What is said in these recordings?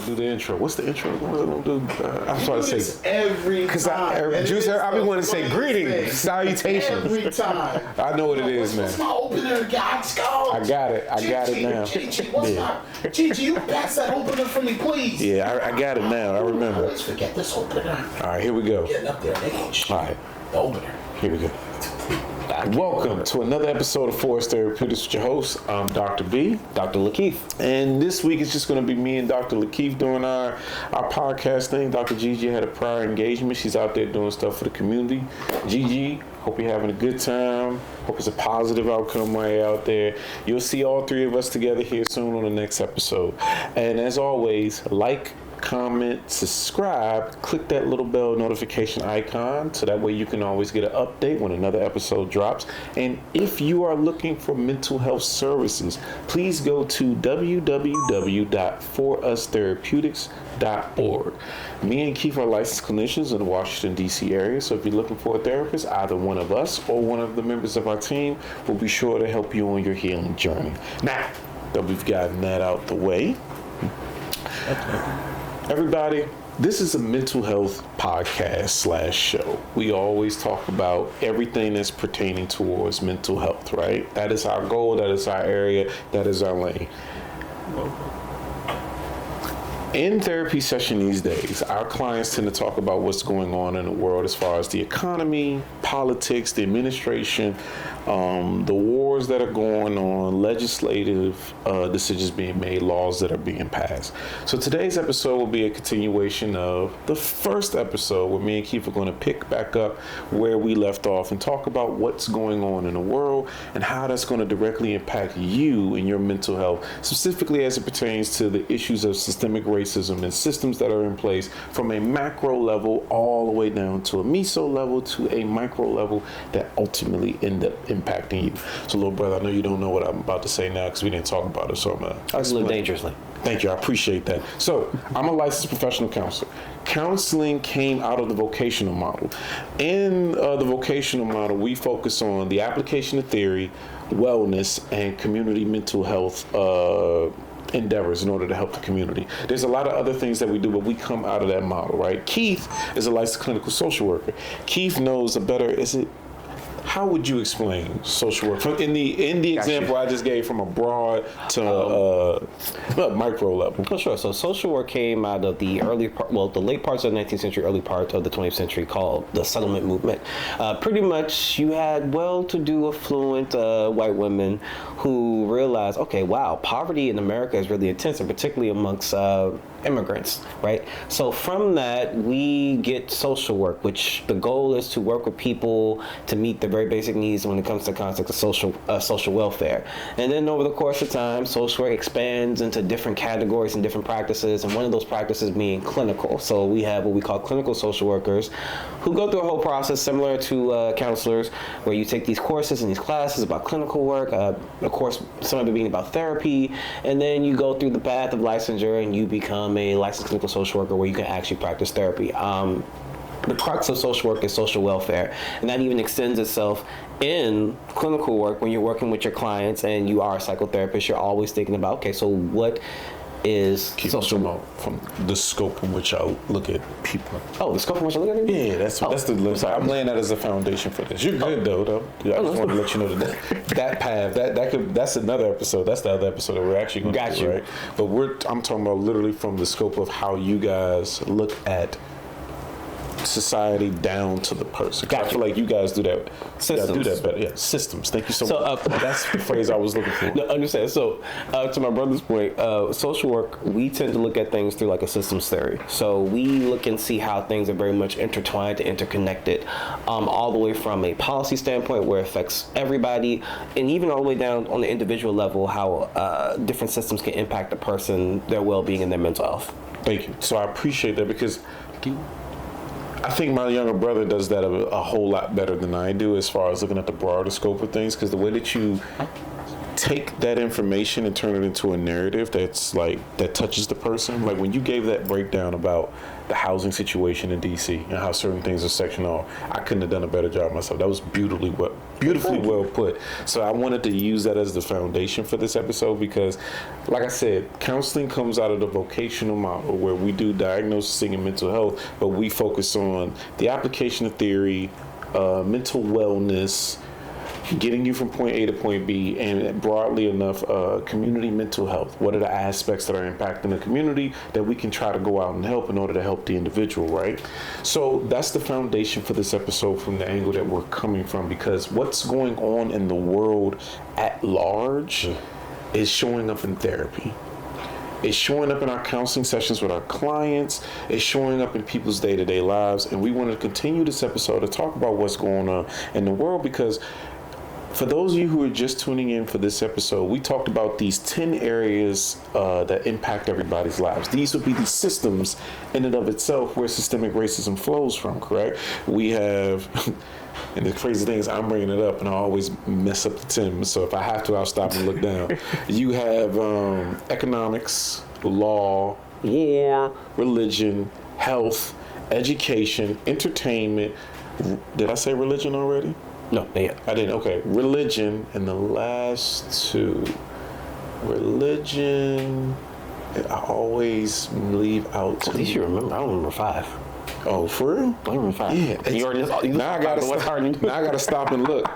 do the intro. What's the intro? What am I gonna do? I'm sorry to say every time. Juice, I be wanting to say greetings, salutations. Every time. I know what it is, man. What's my opener, guys? Go. I got it now. Gigi, you pass that opener for me, please. Yeah, I got it now. I remember. I always forget this opener. All right, here we go. Getting up there in age. All right. The opener. Here we go. Welcome to another episode of Forest Therapeutics with your host. I'm Dr. B. Dr. LaKeith. And this week it's just going to be me and Dr. LaKeith doing our podcast thing. Dr. Gigi had a prior engagement. She's out there doing stuff for the community. Gigi, hope you're having a good time. Hope it's a positive outcome while you're out there. You'll see all three of us together here soon on the next episode. And as always, like, comment, subscribe, click that little bell notification icon so that way you can always get an update when another episode drops. And if you are looking for mental health services, please go to www.forustherapeutics.org. Me and Keith are licensed clinicians in the Washington, D.C. area, so if you're looking for a therapist, either one of us or one of the members of our team will be sure to help you on your healing journey. Now that we've gotten that out the way, everybody, this is a mental health podcast / show. We always talk about everything that's pertaining towards mental health, right? That is our goal, that is our area, that is our lane. In therapy session these days, our clients tend to talk about what's going on in the world as far as the economy, politics, the administration, the wars that are going on, legislative decisions being made, laws that are being passed. So today's episode will be a continuation of the first episode where me and Keith are going to pick back up where we left off and talk about what's going on in the world and how that's going to directly impact you and your mental health, specifically as it pertains to the issues of systemic racism and systems that are in place from a macro level all the way down to a meso level to a micro level that ultimately end up impacting you. So, little brother, I know you don't know what I'm about to say now because we didn't talk about it, so I'm going to explain dangerously. Thank you. I appreciate that. So, I'm a licensed professional counselor. Counseling came out of the vocational model. In the vocational model, we focus on the application of theory, wellness, and community mental health endeavors in order to help the community. There's a lot of other things that we do, but we come out of that model, right? Keith is a licensed clinical social worker. Keith knows a better, how would you explain social work in the example I just gave from a broad to micro level? Oh, sure. So social work came out of the the late parts of the 19th century, early part of the 20th century, called the settlement movement. Pretty much you had well-to-do, affluent white women who realized, okay, wow, poverty in America is really intense, and particularly amongst immigrants, right? So from that, we get social work, which the goal is to work with people to meet their very basic needs when it comes to the concept of social welfare. And then over the course of time, social work expands into different categories and different practices, and one of those practices being clinical. So we have what we call clinical social workers who go through a whole process similar to counselors, where you take these courses and these classes about clinical work, of course, some of it being about therapy, and then you go through the path of licensure and you become a licensed clinical social worker where you can actually practice therapy. The crux of social work is social welfare, and that even extends itself in clinical work. When you're working with your clients and you are a psychotherapist, you're always thinking about, okay, so what is social work from the scope in which I look at people. Oh, the scope in which I look at it? Yeah, that's the. I'm laying that as a foundation for this. You're good though. Yeah, I just want to let you know that path. That's another episode. That's the other episode that we're actually going to do, right? But I'm talking about literally from the scope of how you guys look at society down to the person. I feel like you guys do that. Systems. Do that better. Yeah, systems. Thank you so much. That's the phrase I was looking for. No, understand. So, to my brother's point, social work, we tend to look at things through like a systems theory. So we look and see how things are very much intertwined and interconnected, all the way from a policy standpoint where it affects everybody, and even all the way down on the individual level, how different systems can impact a person, their well-being, and their mental health. Thank you. So I appreciate that because I think my younger brother does that a whole lot better than I do as far as looking at the broader scope of things, because the way that you take that information and turn it into a narrative that's like that touches the person. Like when you gave that breakdown about the housing situation in DC and how certain things are sectioned off, I couldn't have done a better job myself. That was beautifully well put. So I wanted to use that as the foundation for this episode because, like I said, counseling comes out of the vocational model where we do diagnosing and mental health, but we focus on the application of theory, mental wellness, getting you from point A to point B, and broadly enough, community mental health. What are the aspects that are impacting the community that we can try to go out and help in order to help the individual, right? So that's the foundation for this episode from the angle that we're coming from, because what's going on in the world at large is showing up in therapy. It's showing up in our counseling sessions with our clients. It's showing up in people's day-to-day lives. And we want to continue this episode to talk about what's going on in the world, because for those of you who are just tuning in for this episode, we talked about these 10 areas that impact everybody's lives. These would be the systems in and of itself where systemic racism flows from, correct? We have, and the crazy thing is I'm bringing it up and I always mess up the 10, so if I have to, I'll stop and look down. You have economics, law, war, religion, health, education, entertainment. Did I say religion already? No, not yet. I didn't. Okay. Religion, and the last two. Religion, I always leave out. At least you remember. I don't remember 5. Oh, for real? I remember 5. Yeah. Now I gotta stop and look.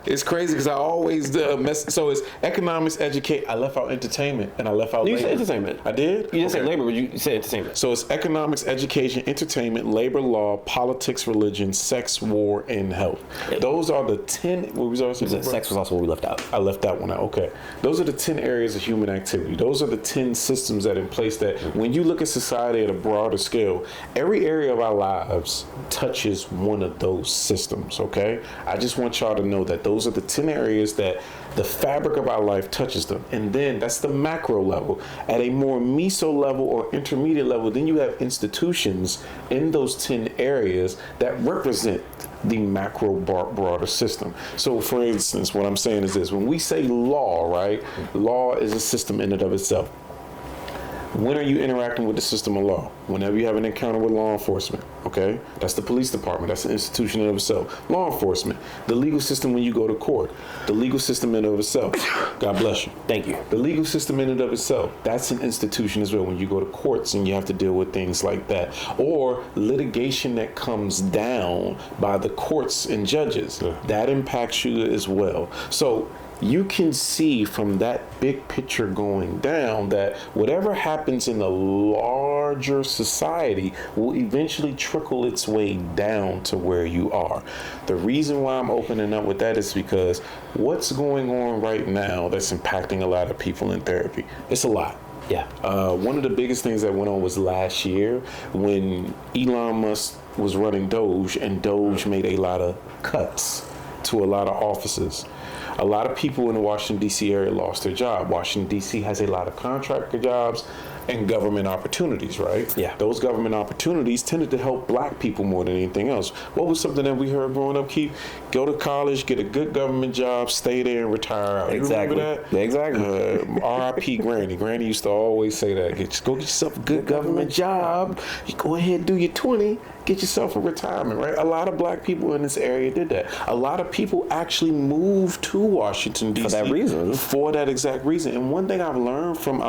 It's crazy because I always mess. So it's economics, educate. I left out entertainment and I left out. You labor. said entertainment. I did. You didn't say labor, but you said entertainment. So it's economics, education, entertainment, labor law, politics, religion, sex, war, and health. Those are the 10. What was I saying? Sex was also what we left out. I left that one out. Okay. Those are the 10 areas of human activity. Those are the 10 systems that are in place that when you look at society at a broader scale, every area of our lives touches one of those systems, okay? I just want y'all to know that those are the 10 areas that the fabric of our life touches them. And then that's the macro level. At a more meso level or intermediate level, then you have institutions in those 10 areas that represent the macro broader system. So for instance, what I'm saying is this: when we say law, right? Law is a system in and of itself. When are you interacting with the system of law? Whenever you have an encounter with law enforcement, okay? That's the police department. That's an institution in and of itself. Law enforcement. The legal system when you go to court. The legal system in and of itself. God bless you. Thank you. The legal system in and of itself. That's an institution as well when you go to courts and you have to deal with things like that. Or litigation that comes down by the courts and judges. That impacts you as well. So you can see from that big picture going down that whatever happens in the larger society will eventually trickle its way down to where you are. The reason why I'm opening up with that is because what's going on right now that's impacting a lot of people in therapy, it's a lot. Yeah. One of the biggest things that went on was last year when Elon Musk was running Doge, and Doge made a lot of cuts to a lot of offices. A lot of people in the Washington, D.C. area lost their job. Washington, D.C. has a lot of contractor jobs and government opportunities, right? Yeah. Those government opportunities tended to help black people more than anything else. What was something that we heard growing up, Keith? Go to college, get a good government job, stay there, and retire out. Exactly. You remember that? Exactly. R.I.P. Granny. Granny used to always say that. Go get yourself a good government job. You go ahead and do your 20. Get yourself a retirement, right? A lot of black people in this area did that. A lot of people actually moved to Washington, D.C. For that reason. For that exact reason. And one thing I've learned from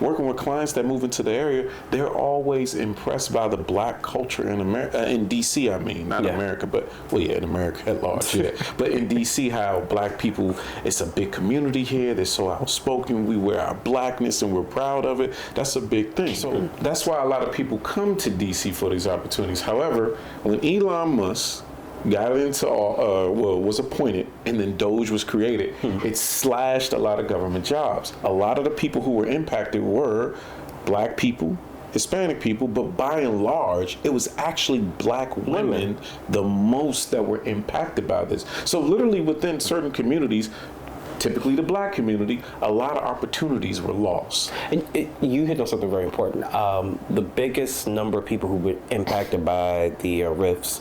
working with clients that move into the area, they're always impressed by the black culture in America, in D.C. I mean, not America, but, well, yeah, in America at large, yeah. But in D.C., how black people, it's a big community here. They're so outspoken. We wear our blackness and we're proud of it. That's a big thing. So that's why a lot of people come to D.C. for these opportunities. However, when Elon Musk got into, was appointed, and then Doge was created, it slashed a lot of government jobs. A lot of the people who were impacted were black people, Hispanic people, but by and large, it was actually black women the most that were impacted by this. So literally within certain communities, typically the black community, a lot of opportunities were lost. And you hit on something very important. The biggest number of people who were impacted by the rifts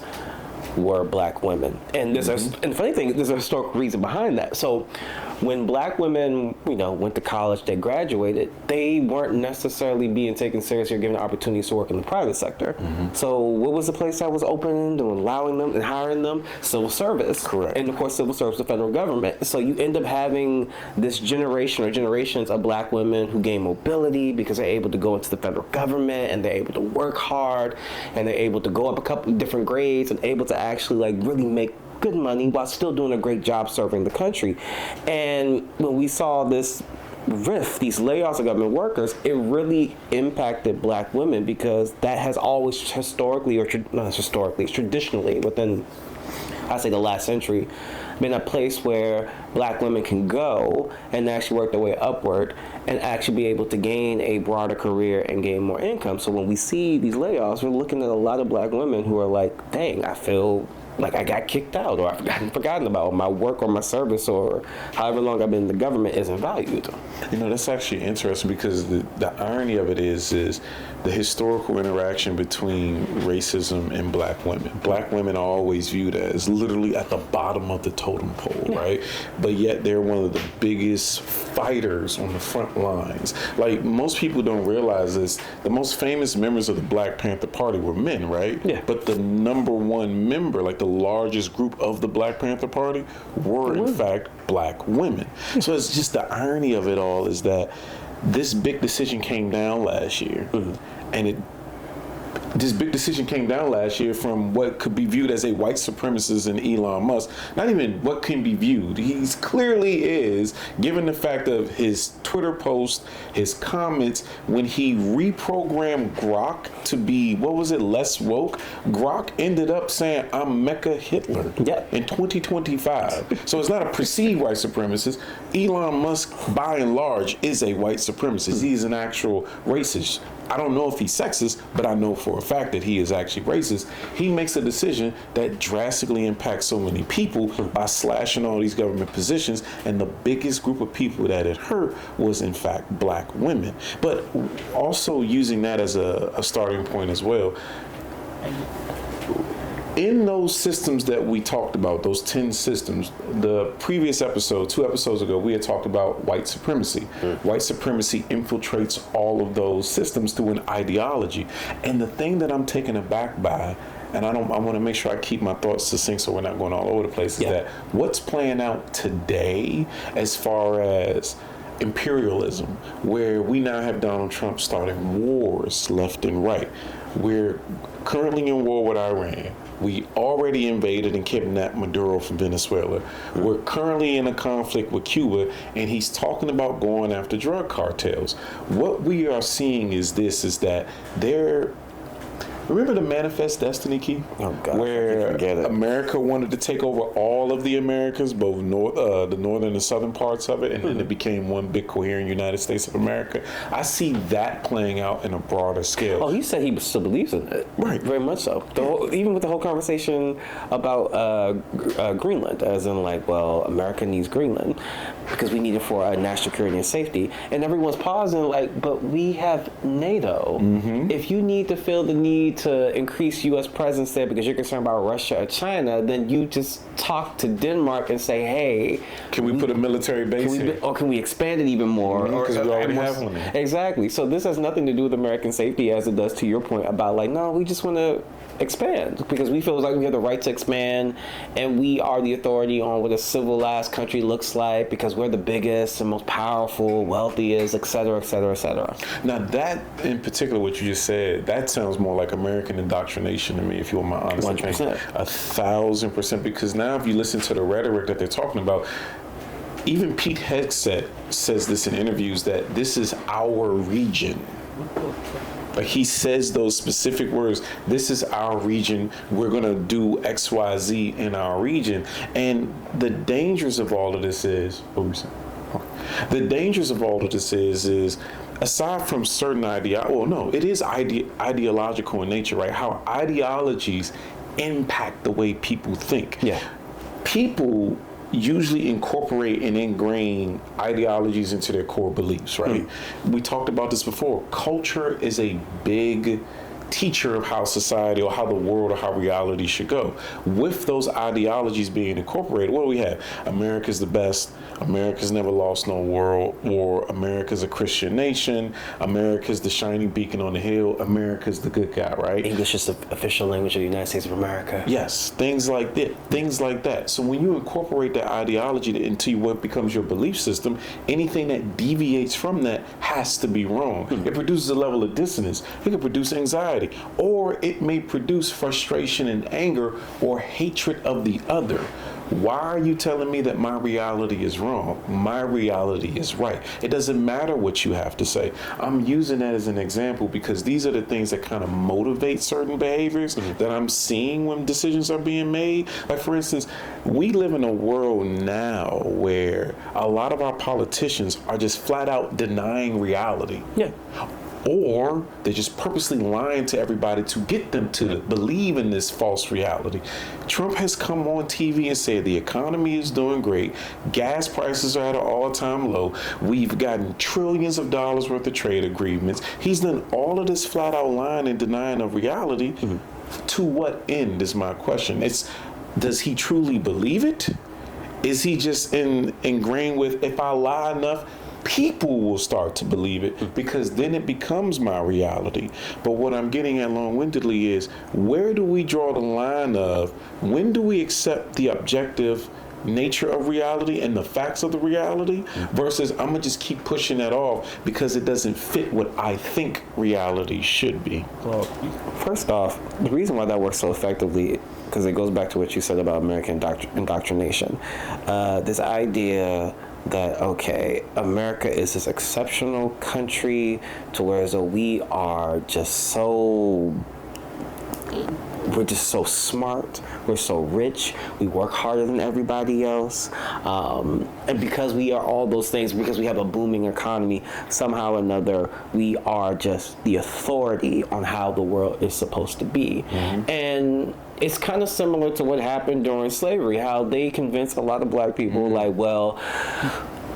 were black women. And there's and the funny thing, there's a historical reason behind that. So when black women, went to college, they graduated, they weren't necessarily being taken seriously or given opportunities to work in the private sector. So what was the place that was open and allowing them and hiring them? Civil service. Correct. And of course, civil service, the federal government. So you end up having this generation or generations of black women who gain mobility because they're able to go into the federal government and they're able to work hard and they're able to go up a couple different grades and able to actually really make good money while still doing a great job serving the country. And when we saw this rift, these layoffs of government workers, it really impacted black women because that has always historically, or not historically, traditionally within, I say, the last century, been a place where black women can go and actually work their way upward and actually be able to gain a broader career and gain more income. So when we see these layoffs, we're looking at a lot of black women who are like, dang, I feel like I got kicked out, or I've forgotten about my work or my service or however long I've been in the government isn't valued. That's actually interesting because the irony of it is the historical interaction between racism and black women. Black women are always viewed as literally at the bottom of the totem pole, right? But yet they're one of the biggest fighters on the front lines. Like, most people don't realize this. The most famous members of the Black Panther Party were men, right? Yeah. But the number one member, like the largest group of the Black Panther Party, were in fact black women. So it's just the irony of it all is that this big decision came down last year, and this big decision came down last year from what could be viewed as a white supremacist in Elon Musk. Not even what can be viewed. He clearly is, given the fact of his Twitter post, his comments, when he reprogrammed Grok to be, less woke. Grok ended up saying, I'm Mecca Hitler in 2025. So it's not a perceived white supremacist. Elon Musk, by and large, is a white supremacist. He's an actual racist. I don't know if he's sexist, but I know for a fact that he is actually racist. He makes a decision that drastically impacts so many people by slashing all these government positions, and the biggest group of people that it hurt was in fact black women. But also using that as a starting point as well, in those systems that we talked about, those 10 systems, the previous episode, 2 episodes ago, we had talked about white supremacy. White supremacy infiltrates all of those systems through an ideology. And the thing that I'm taken aback by, and I want to make sure I keep my thoughts succinct so we're not going all over the place, is that what's playing out today as far as imperialism, where we now have Donald Trump starting wars left and right. We're currently in war with Iran. We already invaded and kidnapped Maduro from Venezuela. We're currently in a conflict with Cuba, and he's talking about going after drug cartels. What we are seeing is that they're... Remember the Manifest Destiny, Keith? Oh, God, where America wanted to take over all of the Americas, both the northern and southern parts of it, and then it became one big coherent United States of America. I see that playing out in a broader scale. Oh, he said he still believes in it. Right. Very much so. Even with the whole conversation about Greenland, as in America needs Greenland because we need it for national security and safety. And everyone's pausing but we have NATO. If you need to feel the need to increase U.S. presence there because you're concerned about Russia or China, then you just talk to Denmark and say, hey, can we put a military base here? Or can we expand it even more? Because we already have one there. Exactly. So this has nothing to do with American safety as it does to your point about no, we just want to expand because we feel like we have the right to expand and we are the authority on what a civilized country looks like because we're the biggest and most powerful, wealthiest, et cetera, et cetera, et cetera. Now that in particular, what you just said, that sounds more like American indoctrination to me, if you want my honest opinion. 1,000%, because now if you listen to the rhetoric that they're talking about, even Pete Hegseth says this in interviews that this is our region. Like he says those specific words, this is our region, we're going to do X, Y, Z in our region. And the dangers of all of this is, aside from certain it is ideological in nature, right? How ideologies impact the way people think. Yeah. People usually incorporate and ingrain ideologies into their core beliefs, right? We talked about this before. Culture is a big teacher of how society or how the world or how reality should go. With those ideologies being incorporated, what do we have? America's the best. America's never lost no world war. America's a Christian nation. America's the shining beacon on the hill. America's the good guy, right? English is the official language of the United States of America. Yes, things like that. Things like that. So when you incorporate that ideology into what becomes your belief system, anything that deviates from that has to be wrong. It produces a level of dissonance. It can produce anxiety, or it may produce frustration and anger or hatred of the other. Why are you telling me that my reality is wrong? My reality is right. It doesn't matter what you have to say. I'm using that as an example because these are the things that kind of motivate certain behaviors that I'm seeing when decisions are being made. Like, for instance, we live in a world now where a lot of our politicians are just flat out denying reality. Yeah. Or they're just purposely lying to everybody to get them to believe in this false reality. Trump has come on TV and said the economy is doing great. Gas prices are at an all-time low. We've gotten trillions of dollars worth of trade agreements. He's done all of this flat out lying and denying of reality. To what end is my question. Does he truly believe it? Is he just ingrained with, if I lie enough, people will start to believe it, because then it becomes my reality. But what I'm getting at long-windedly is, where do we draw the line of when do we accept the objective nature of reality and the facts of the reality versus I'm gonna just keep pushing that off because it doesn't fit what I think reality should be? Well, first off, the reason why that works so effectively, because it goes back to what you said about American indoctrination. This idea that, okay, America is this exceptional country to where as though we are just so, we're just so smart, we're so rich, we work harder than everybody else, and because we are all those things, because we have a booming economy, somehow or another we are just the authority on how the world is supposed to be. And it's kind of similar to what happened during slavery, how they convinced a lot of black people, like, well,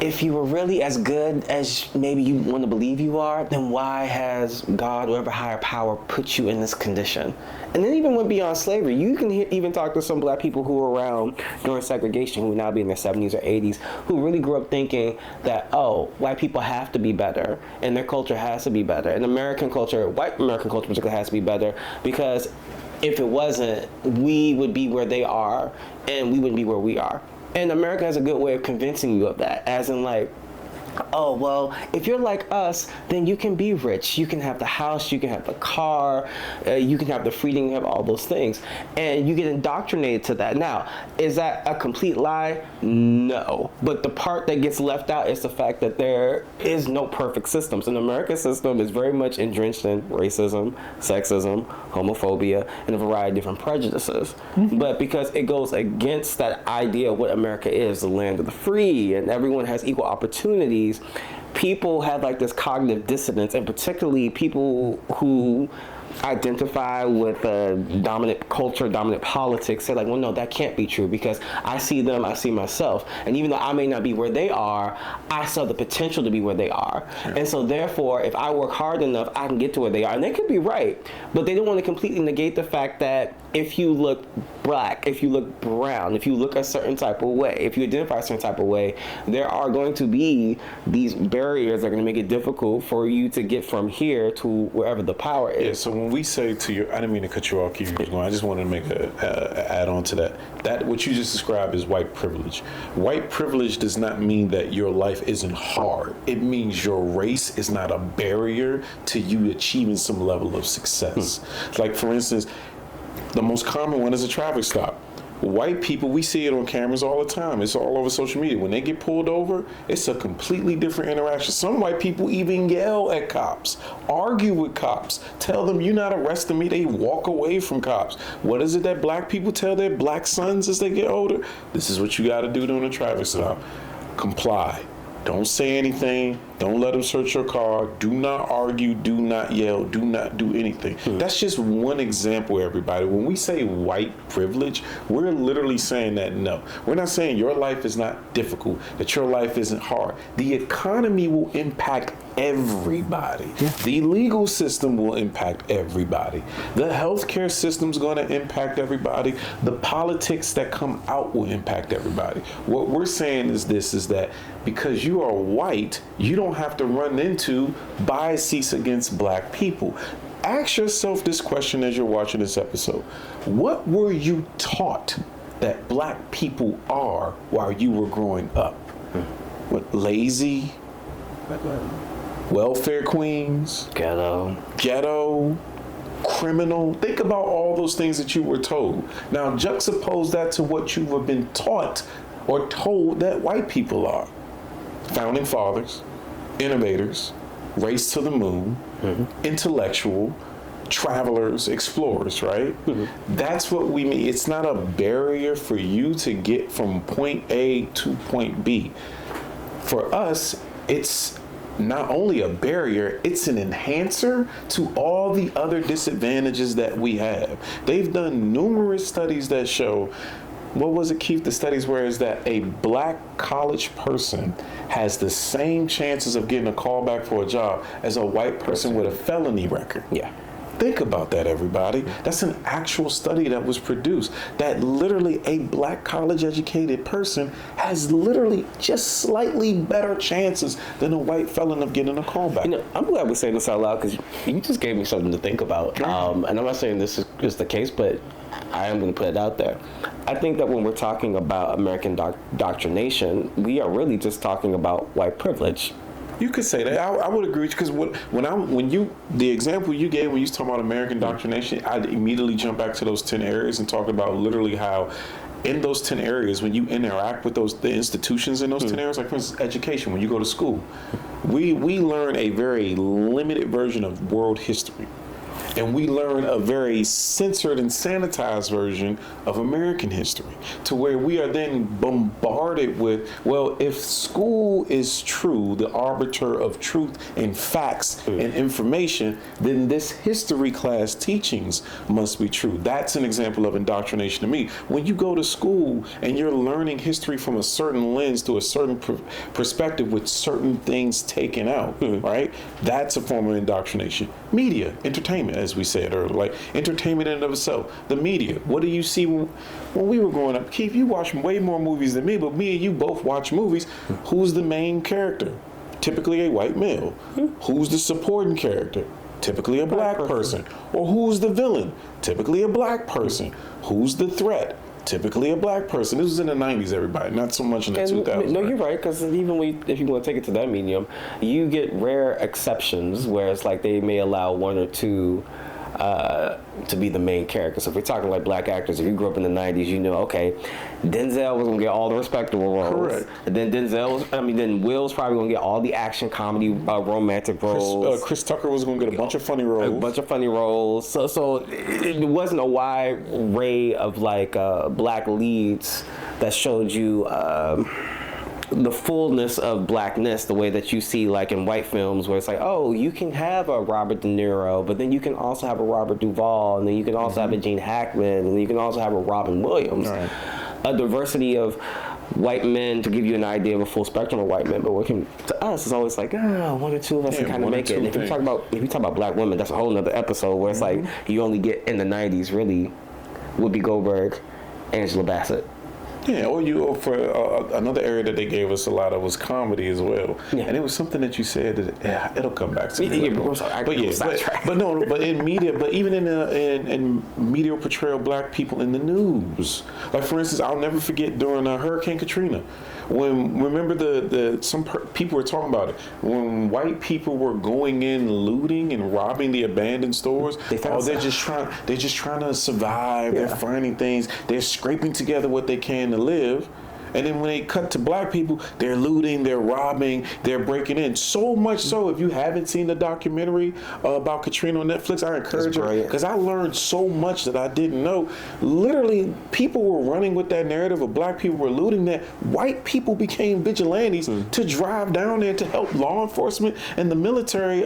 if you were really as good as maybe you want to believe you are, then why has God, whatever higher power, put you in this condition? And then even went beyond slavery. You can even talk to some black people who were around during segregation, who would now be in their 70s or 80s, who really grew up thinking that, oh, white people have to be better, and their culture has to be better. And American culture, white American culture particularly, has to be better, because if it wasn't, we would be where they are, and we wouldn't be where we are. And America has a good way of convincing you of that, as in like, oh, well, if you're like us, then you can be rich. You can have the house, you can have the car, you can have the freedom, you have all those things. And you get indoctrinated to that. Now, is that a complete lie? No. But the part that gets left out is the fact that there is no perfect systems. And the American system is very much drenched in racism, sexism, homophobia, and a variety of different prejudices. But because it goes against that idea of what America is, the land of the free, and everyone has equal opportunities, people have like this cognitive dissonance, and particularly people who identify with dominant culture, dominant politics, say like, well, no, that can't be true because I see them, I see myself. And even though I may not be where they are, I saw the potential to be where they are. Yeah. And so therefore, if I work hard enough, I can get to where they are. And they could be right, but they don't want to completely negate the fact that if you look black, if you look brown, if you look a certain type of way, if you identify a certain type of way, there are going to be these barriers that are going to make it difficult for you to get from here to wherever the power is. Yeah, so when we say to you, I didn't mean to cut you off, keep going. I just wanted to make a add on to that. That what you just described is white privilege. White privilege does not mean that your life isn't hard. It means your race is not a barrier to you achieving some level of success. Like, for instance, the most common one is a traffic stop. White people, we see it on cameras all the time. It's all over social media. When they get pulled over, it's a completely different interaction. Some white people even yell at cops, argue with cops, tell them you're not arresting me. They walk away from cops. What is it that black people tell their black sons as they get older? This is what you got to do during a traffic stop. Comply. Don't say anything. Don't let them search your car. Do not argue. Do not yell. Do not do anything. That's just one example, everybody. When we say white privilege, we're literally saying that no. We're not saying your life is not difficult, that your life isn't hard. The economy will impact everybody. The legal system will impact everybody. The healthcare system's going to impact everybody. The politics that come out will impact everybody. What we're saying is this, is that because you are white, you don't have to run into biases against black people. Ask yourself this question as you're watching this episode. What were you taught that black people are while you were growing up? What, lazy? Welfare queens? Ghetto? Criminal? Think about all those things that you were told. Now juxtapose that to what you have been taught or told that white people are. Founding fathers, innovators, race to the moon, intellectual, travelers, explorers, right? That's what we mean. It's not a barrier for you to get from point A to point B. For us, it's not only a barrier, it's an enhancer to all the other disadvantages that we have. They've done numerous studies that show, what was it, Keith? The studies where is that a black college person has the same chances of getting a call back for a job as a white person with a felony record. Yeah. Think about that, everybody. That's an actual study that was produced, that literally a black college educated person has literally just slightly better chances than a white felon of getting a call back. You know, I'm glad we're saying this out loud because you just gave me something to think about. And I'm not saying this is the case, but I am going to put it out there. I think that when we're talking about American indoctrination, we are really just talking about white privilege. You could say that. I would agree, because the example you gave when you was talking about American indoctrination, I'd immediately jump back to those 10 areas and talk about literally how in those 10 areas, when you interact with the institutions in those 10 areas, like for instance, education, when you go to school, we learn a very limited version of world history. And we learn a very censored and sanitized version of American history, to where we are then bombarded with, well, if school is true, the arbiter of truth and facts and information, then this history class teachings must be true. That's an example of indoctrination to me. When you go to school and you're learning history from a certain lens to a certain perspective with certain things taken out, right? That's a form of indoctrination. Media, entertainment, as we said earlier, like entertainment in and of itself. The media. What do you see when we were growing up? Keith, you watch way more movies than me, but me and you both watch movies. Who's the main character? Typically a white male. Who's the supporting character? Typically a black person. Or who's the villain? Typically a black person. Who's the threat? Typically a black person. This was in the 90s, everybody, not so much in the 2000s. No, you're right, because even if you want to take it to that medium, you get rare exceptions where it's like they may allow one or two to be the main character. So if we're talking like black actors, if you grew up in the 90s, you know, okay, Denzel was going to get all the respectable roles. Correct. And then then Will's probably going to get all the action, comedy, romantic roles. Chris Tucker was going to get a bunch of funny roles. So it wasn't a wide array of like black leads that showed you the fullness of blackness, the way that you see like in white films, where it's like, oh, you can have a Robert De Niro, but then you can also have a Robert Duvall, and then you can also have a Gene Hackman, and then you can also have a Robin Williams. Right. A diversity of white men to give you an idea of a full spectrum of white men, but working to us is always like, one or two of us can kind of make it. And if you talk about black women, that's a whole nother episode where it's like you only get in the 90s really Whoopi Goldberg, Angela Bassett. Yeah, or for another area that they gave us a lot of was comedy as well. Yeah. And it was something that you said that it'll come back to me. But in media, but even in media portrayal of black people in the news. Like for instance, I'll never forget during Hurricane Katrina, some people were talking about it, when white people were going in looting and robbing the abandoned stores. They're just trying to survive. Yeah. They're finding things. They're scraping together what they can to live. And then when they cut to black people, they're looting, they're robbing, they're breaking in. So much so, if you haven't seen the documentary about Katrina on Netflix, I encourage you, because I learned so much that I didn't know. Literally, people were running with that narrative of black people were looting, that white people became vigilantes to drive down there to help law enforcement and the military,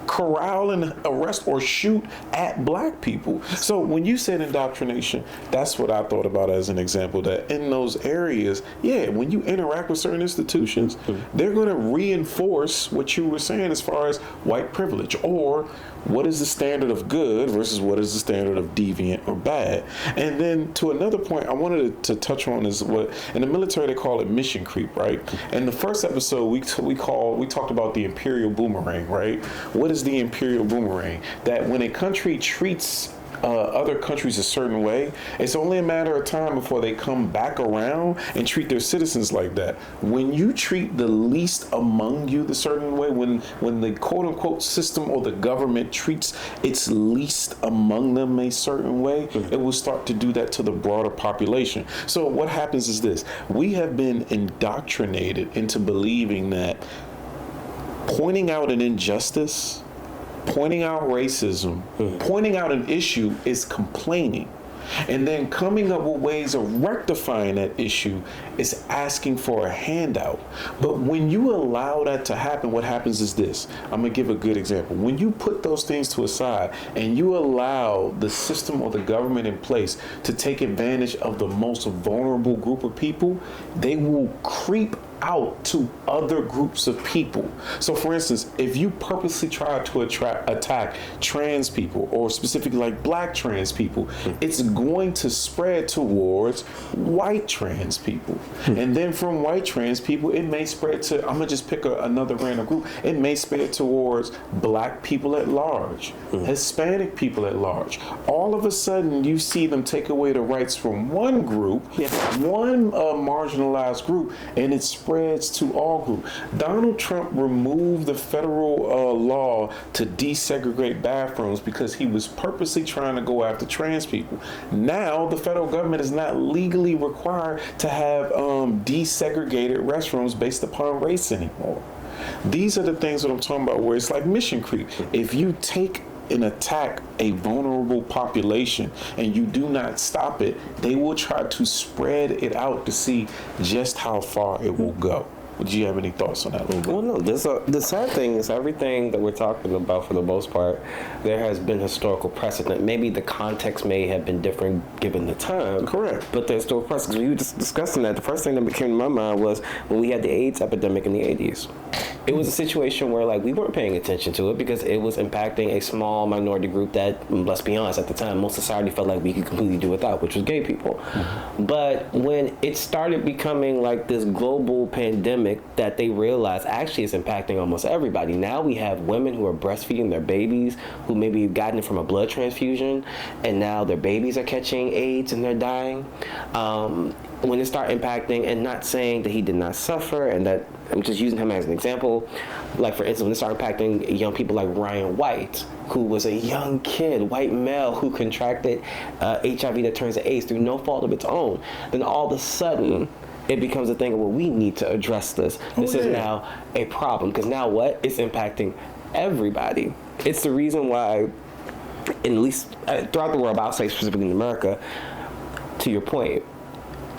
corral and arrest or shoot at black people. So when you said indoctrination, that's what I thought about as an example, that in those areas, yeah, when you interact with certain institutions, they're going to reinforce what you were saying as far as white privilege, or what is the standard of good versus what is the standard of deviant or bad. And then to another point I wanted to touch on is what in the military they call it mission creep, right? In the first episode we talked about the imperial boomerang, right? What is the imperial boomerang? That when a country treats other countries a certain way, it's only a matter of time before they come back around and treat their citizens like that. When you treat the least among you the certain way, when the quote unquote system or the government treats its least among them a certain way, it will start to do that to the broader population. So what happens is this: we have been indoctrinated into believing that pointing out an injustice, pointing out racism, pointing out an issue is complaining. And then coming up with ways of rectifying that issue is asking for a handout. But when you allow that to happen, what happens is this. I'm going to give a good example. When you put those things to a side and you allow the system or the government in place to take advantage of the most vulnerable group of people, they will creep out to other groups of people. So for instance, if you purposely try to attack trans people, or specifically like black trans people, it's going to spread towards white trans people. And then from white trans people, it may spread to, I'm gonna just pick another random group, it may spread towards black people at large, Hispanic people at large. All of a sudden you see them take away the rights from one group, one marginalized group, and it spreads to all groups. Donald Trump removed the federal law to desegregate bathrooms because he was purposely trying to go after trans people. Now the federal government is not legally required to have desegregated restrooms based upon race anymore. These are the things that I'm talking about, where it's like mission creep. If you take and attack a vulnerable population and you do not stop it, they will try to spread it out to see just how far it will go. Do you have any thoughts on that a little bit? Well, no. The sad thing is everything that we're talking about, for the most part, there has been historical precedent. Maybe the context may have been different given the time. Correct. But there's still precedent. When you were just discussing that, the first thing that came to my mind was when we had the AIDS epidemic in the 80s. It was a situation where, like, we weren't paying attention to it because it was impacting a small minority group that, let's be honest, at the time, most society felt like we could completely do without, which was gay people. But when it started becoming like this global pandemic that they realized actually is impacting almost everybody. Now we have women who are breastfeeding their babies who maybe have gotten it from a blood transfusion, and now their babies are catching AIDS and they're dying. When it started impacting, and not saying that he did not suffer, and that I'm just using him as an example, like for instance, when it started impacting young people like Ryan White, who was a young kid, white male, who contracted HIV that turns to AIDS through no fault of its own, then all of a sudden it becomes a thing of, well, we need to address this. This is now a problem, because now what? It's impacting everybody. It's the reason why, at least throughout the world, but I'll say specifically in America, to your point,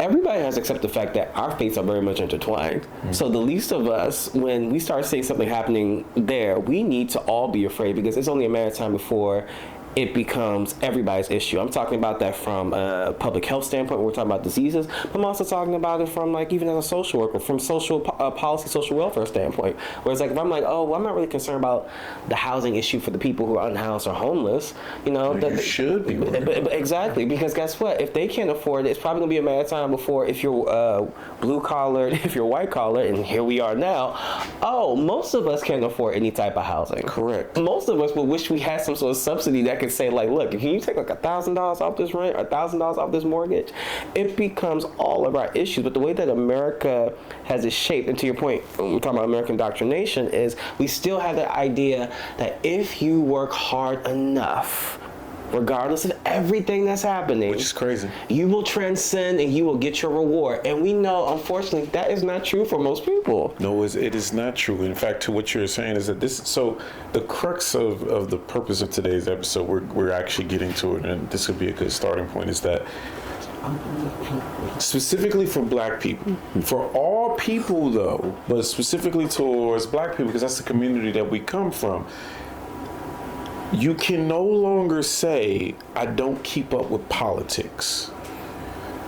everybody has to accept the fact that our fates are very much intertwined. So the least of us, when we start seeing something happening there, we need to all be afraid, because it's only a matter of time before it becomes everybody's issue. I'm talking about that from a public health standpoint, when we're talking about diseases, but I'm also talking about it from, like, even as a social worker, from social policy, social welfare standpoint. Whereas, like, if I'm like, oh, well, I'm not really concerned about the housing issue for the people who are unhoused or homeless, you know. You should be. Exactly, because guess what? If they can't afford it, it's probably going to be a matter of time before, if you're blue-collared, if you're white-collared, and here we are now, most of us can't afford any type of housing. Correct. Most of us would wish we had some sort of subsidy that could say, like, look, can you take like $1,000 off this rent or $1,000 off this mortgage? It becomes all of our issues. But the way that America has it shaped, and to your point, when we're talking about American indoctrination, is we still have the idea that if you work hard enough, regardless of everything that's happening, which is crazy, you will transcend and you will get your reward. And we know, unfortunately, that is not true for most people. No, it is not true. In fact, to what you're saying is that so the crux of the purpose of today's episode, we're actually getting to it, and this would be a good starting point, is that specifically for black people, for all people though, but specifically towards black people, because that's the community that we come from, You can no longer say, I don't keep up with politics.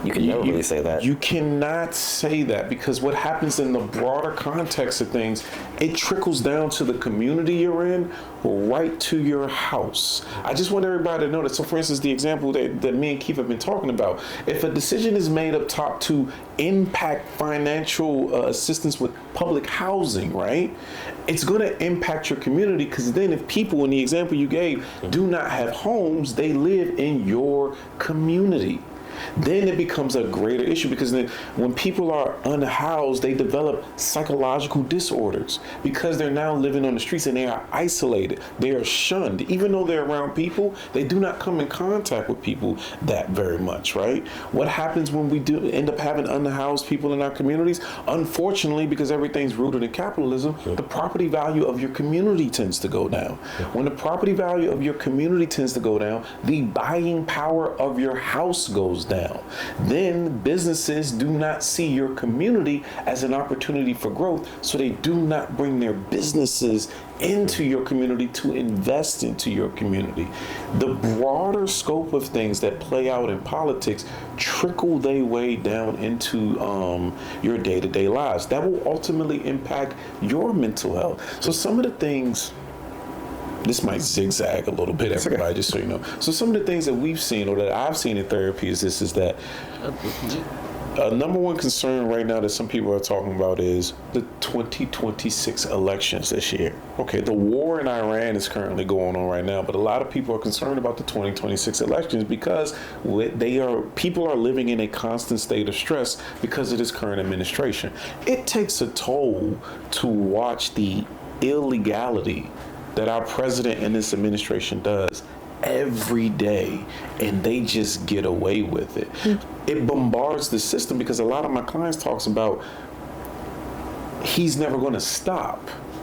You can never really say that. You cannot say that, because what happens in the broader context of things, it trickles down to the community you're in, right to your house. I just want everybody to know that. So, for instance, the example that me and Keith have been talking about, if a decision is made up top to impact financial assistance with public housing, right? It's going to impact your community, because then if people, in the example you gave, do not have homes, they live in your community. Then it becomes a greater issue, because then when people are unhoused, they develop psychological disorders because they're now living on the streets and they are isolated. They are shunned. Even though they're around people, they do not come in contact with people that very much, right? What happens when we do end up having unhoused people in our communities? Unfortunately, because everything's rooted in capitalism, the property value of your community tends to go down. When the property value of your community tends to go down, the buying power of your house goes down. Then businesses do not see your community as an opportunity for growth, so they do not bring their businesses into your community to invest into your community. The broader scope of things that play out in politics trickle their way down into your day-to-day lives. That will ultimately impact your mental health. So some of the things, this might zigzag a little bit, everybody, just so you know. So some of the things that we've seen, or that I've seen in therapy, is that number one concern right now that some people are talking about is the 2026 elections this year. Okay, the war in Iran is currently going on right now, but a lot of people are concerned about the 2026 elections because people are living in a constant state of stress because of this current administration. It takes a toll to watch the illegality that our president and this administration does every day, and they just get away with it. It bombards the system, because a lot of my clients talks about he's never going to stop.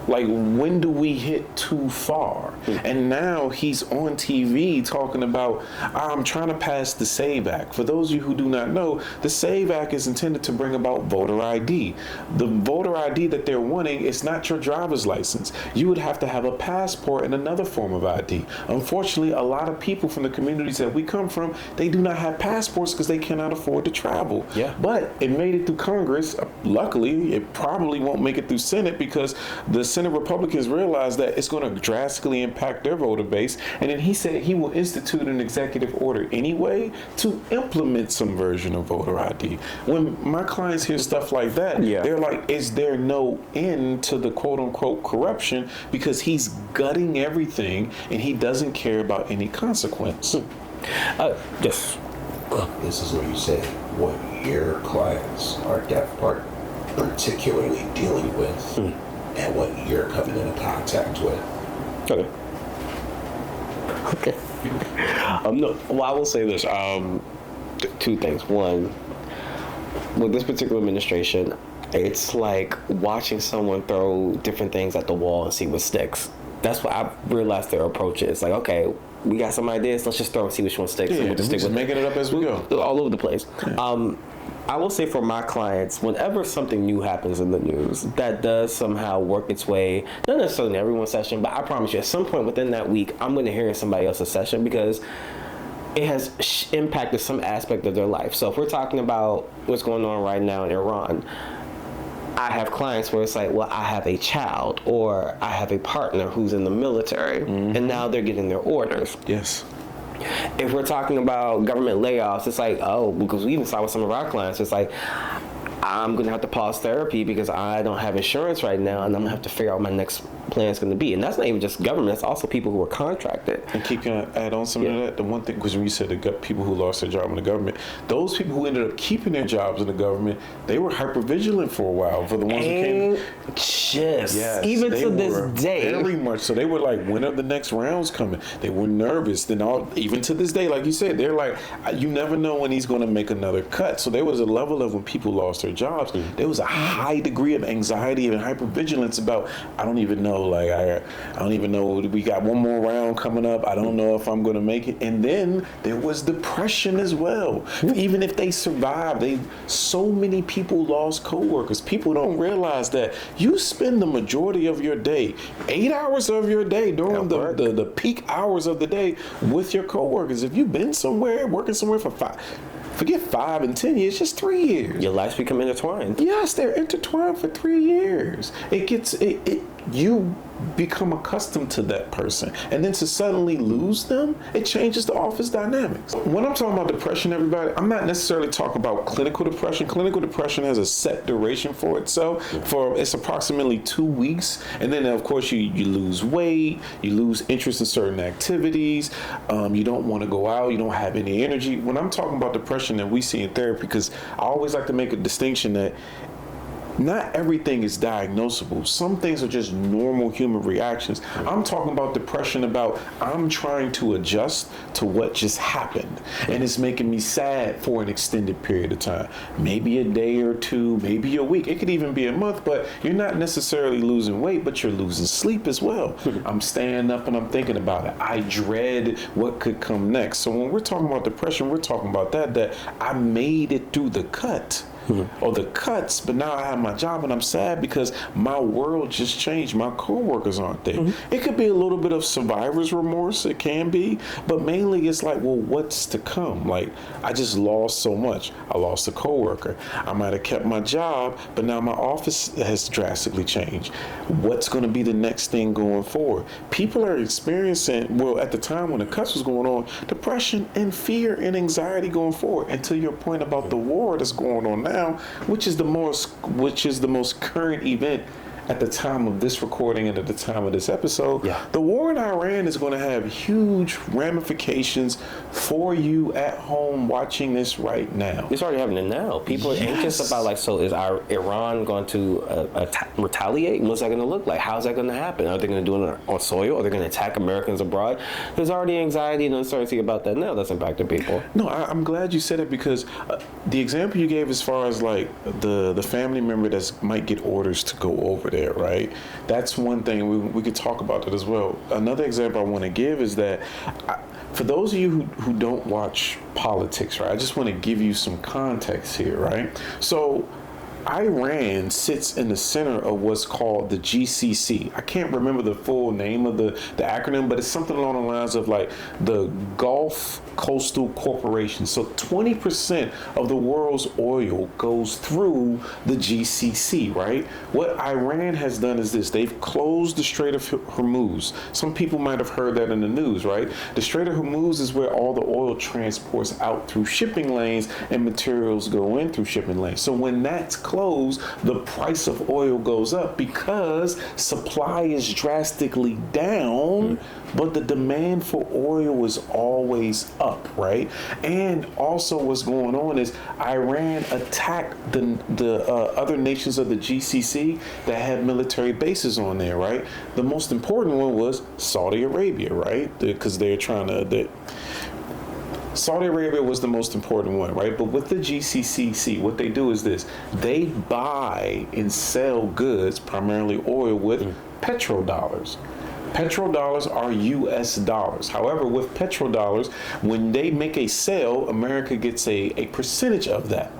Like, when do we hit too far? And now he's on TV talking about, I'm trying to pass the SAVE Act. For those of you who do not know, the SAVE Act is intended to bring about voter ID. The voter ID that they're wanting is not your driver's license. You would have to have a passport and another form of ID. Unfortunately, a lot of people from the communities that we come from, they do not have passports because they cannot afford to travel. Yeah. But it made it through Congress. Luckily, it probably won't make it through Senate, because the Senate Republicans realize that it's going to drastically impact their voter base. And then he said he will institute an executive order anyway to implement some version of voter ID. When my clients hear stuff like that, they're like, is there no end to the quote unquote corruption? Because he's gutting everything and he doesn't care about any consequence. Yes. This is what you said, what your clients are particularly dealing with, and what you're coming into contact with. Okay. No. Well, I will say this. Two things. One, with this particular administration, it's like watching someone throw different things at the wall and see what sticks. That's what I've realized their approach is. Like, okay, we got some ideas. Let's just throw and see which one sticks. Yeah, and we'll just stick with making it up as we go. All over the place. Yeah. I will say for my clients, whenever something new happens in the news that does somehow work its way, not necessarily in everyone's session, but I promise you, at some point within that week, I'm going to hear in somebody else's session, because it has impacted some aspect of their life. So if we're talking about what's going on right now in Iran, I have clients where it's like, well, I have a child, or I have a partner who's in the military, and now they're getting their orders. Yes. If we're talking about government layoffs, it's like, oh, because we even saw with some of our clients, it's like, I'm going to have to pause therapy because I don't have insurance right now, and I'm going to have to figure out what my next plan is going to be. And that's not even just government, that's also people who are contracted. And can I add on some of that? The one thing, because when you said the people who lost their job in the government, those people who ended up keeping their jobs in the government, they were hypervigilant for a while. For the ones who came, even to this day, very much so. They were like, when are the next rounds coming? They were nervous. Then even to this day, like you said, they're like, you never know when he's going to make another cut. So there was a level of when people lost their jobs, there was a high degree of anxiety and hypervigilance about, I don't even know know. Like, I don't even know. We got one more round coming up. I don't know if I'm going to make it. And then there was depression as well. Even if they survived, so many people lost coworkers. People don't realize that you spend the majority of your day, 8 hours of your day during the peak hours of the day with your coworkers. If you've been somewhere, working somewhere for forget 5 and 10 years, just 3 years. Your lives become intertwined. Yes, they're intertwined for 3 years. You become accustomed to that person, and then to suddenly lose them, it changes the office dynamics. When I'm talking about depression, everybody, I'm not necessarily talking about clinical depression. Clinical depression has a set duration for itself. It's approximately 2 weeks, and then of course you lose weight, you lose interest in certain activities, you don't want to go out, you don't have any energy. When I'm talking about depression that we see in therapy, because I always like to make a distinction that not everything is diagnosable. Some things are just normal human reactions. I'm talking about depression about I'm trying to adjust to what just happened, and it's making me sad for an extended period of time. Maybe a day or two, maybe a week. It could even be a month, but you're not necessarily losing weight, but you're losing sleep as well. I'm staying up and I'm thinking about it. I dread what could come next. So when we're talking about depression, we're talking about that I made it through the cut. Or the cuts, but now I have my job and I'm sad because my world just changed. My coworkers aren't there. It could be a little bit of survivor's remorse, it can be, but mainly it's like, well, what's to come? Like, I just lost so much. I lost a coworker. I might have kept my job, but now my office has drastically changed. What's going to be the next thing going forward? People are experiencing, well, at the time when the cuts was going on, depression and fear and anxiety going forward. And to your point about the war that's going on now, which is the most current event at the time of this recording and at the time of this episode. The war in Iran is going to have huge ramifications for you at home watching this right now. It's already happening now. People are anxious about, like, so is Iran going to retaliate? What's that going to look like? How's that going to happen? Are they going to do it on soil? Are they going to attack Americans abroad? There's already anxiety and uncertainty about that now that's impacting people. No, I'm glad you said it, because the example you gave as far as like the family member that might get orders to go over there, right? That's one thing. We could talk about that as well. Another example I want to give is that for those of you who don't watch politics, right, I just want to give you some context here, right? So Iran sits in the center of what's called the GCC. I can't remember the full name of the acronym, but it's something along the lines of like the Gulf Coastal Corporation. So 20% of the world's oil goes through the GCC, right? What Iran has done is this. They've closed the Strait of Hormuz. Some people might have heard that in the news, right? The Strait of Hormuz is where all the oil transports out through shipping lanes and materials go in through shipping lanes. So when that's closed, the price of oil goes up because supply is drastically down, but the demand for oil is always up, right? And also what's going on is Iran attacked the other nations of the GCC that had military bases on there, right? The most important one was Saudi Arabia, right? Because they're trying to... Saudi Arabia was the most important one, right? But with the GCC, what they do is this. They buy and sell goods, primarily oil, with petrodollars. Petrodollars are U.S. dollars. However, with petrodollars, when they make a sale, America gets a percentage of that.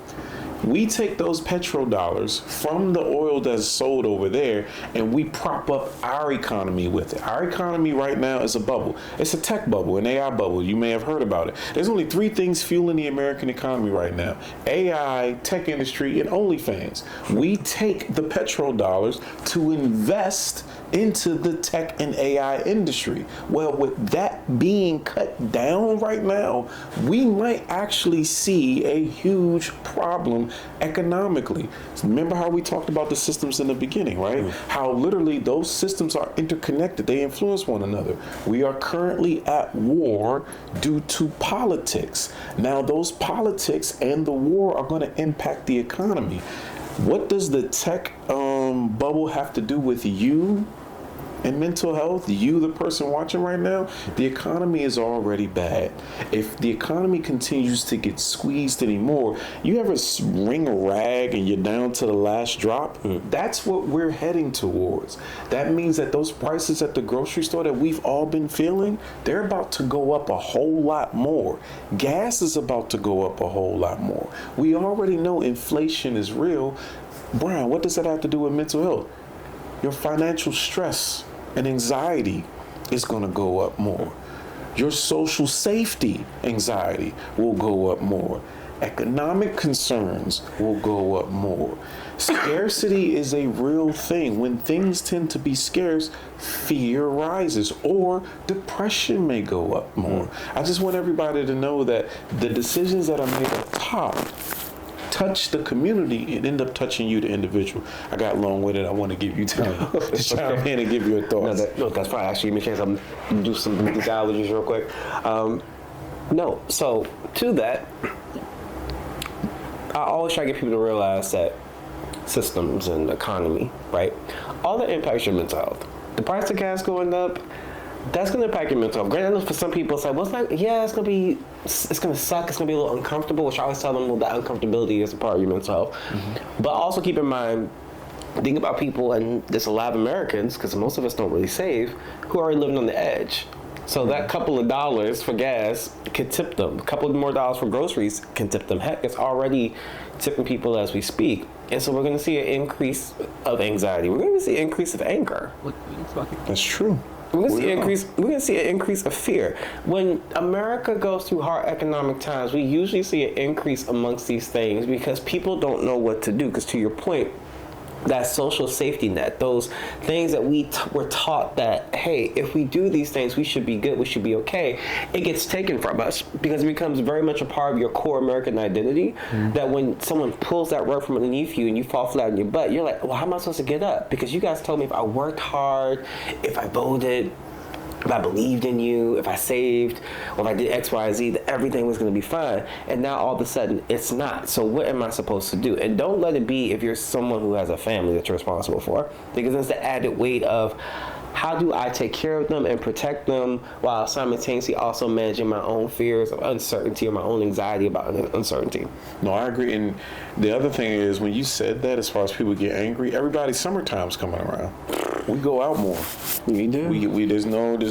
We take those petrodollars from the oil that's sold over there and we prop up our economy with it. Our economy right now is a bubble. It's a tech bubble, an AI bubble. You may have heard about it. There's only 3 things fueling the American economy right now: AI, tech industry, and OnlyFans. We take the petrodollars to invest into the tech and AI industry. Well, with that being cut down right now, we might actually see a huge problem economically. Remember how we talked about the systems in the beginning, right? How literally those systems are interconnected. They influence one another. We are currently at war due to politics. Now, those politics and the war are going to impact the economy. What does the tech bubble have to do with you and mental health, you, the person watching right now, the economy is already bad. If the economy continues to get squeezed anymore, you ever wring a rag and you're down to the last drop? That's what we're heading towards. That means that those prices at the grocery store that we've all been feeling, they're about to go up a whole lot more. Gas is about to go up a whole lot more. We already know inflation is real. Brian, what does that have to do with mental health? Your financial stress and anxiety is going to go up more. Your social safety anxiety will go up more. Economic concerns will go up more. Scarcity is a real thing. When things tend to be scarce, fear rises, or depression may go up more. I just want everybody to know that the decisions that are made at the top touch the community and end up touching you, the individual. I got long-winded. I want to give you time to chime in and give your thoughts. No, that's fine. Actually, give me a chance. I'm do some legalities real quick. So to that, I always try to get people to realize that systems and economy, right? All that impacts your mental health. The price of gas going up, that's going to impact your mental health. Granted, for some people, it's like, well, it's not, yeah, it's going to suck. It's going to be a little uncomfortable, which I always tell them, well, that uncomfortability is a part of your mental health. Mm-hmm. But also keep in mind, think about people, and there's a lot of Americans, because most of us don't really save, who are already living on the edge. So that couple of dollars for gas could tip them. A couple of more dollars for groceries can tip them. Heck, it's already tipping people as we speak. And so we're going to see an increase of anxiety. We're going to see an increase of anger. That's true. We're going to see an increase of fear. When America goes through hard economic times, we usually see an increase amongst these things because people don't know what to do. Because to your point, that social safety net, those things that we were taught that, hey, if we do these things, we should be good, we should be okay, it gets taken from us because it becomes very much a part of your core American identity. Mm-hmm. That when someone pulls that rug from underneath you and you fall flat on your butt, you're like, well, how am I supposed to get up? Because you guys told me if I worked hard, if I voted, if I believed in you, if I saved, or if I did X, Y, Z, that everything was going to be fine. And now all of a sudden, it's not. So what am I supposed to do? And don't let it be if you're someone who has a family that you're responsible for, because it's the added weight of how do I take care of them and protect them while simultaneously also managing my own fears of uncertainty or my own anxiety about uncertainty. No, I agree. And the other thing is, when you said that, as far as people get angry, everybody's summertime's coming around. We go out more. We do. There's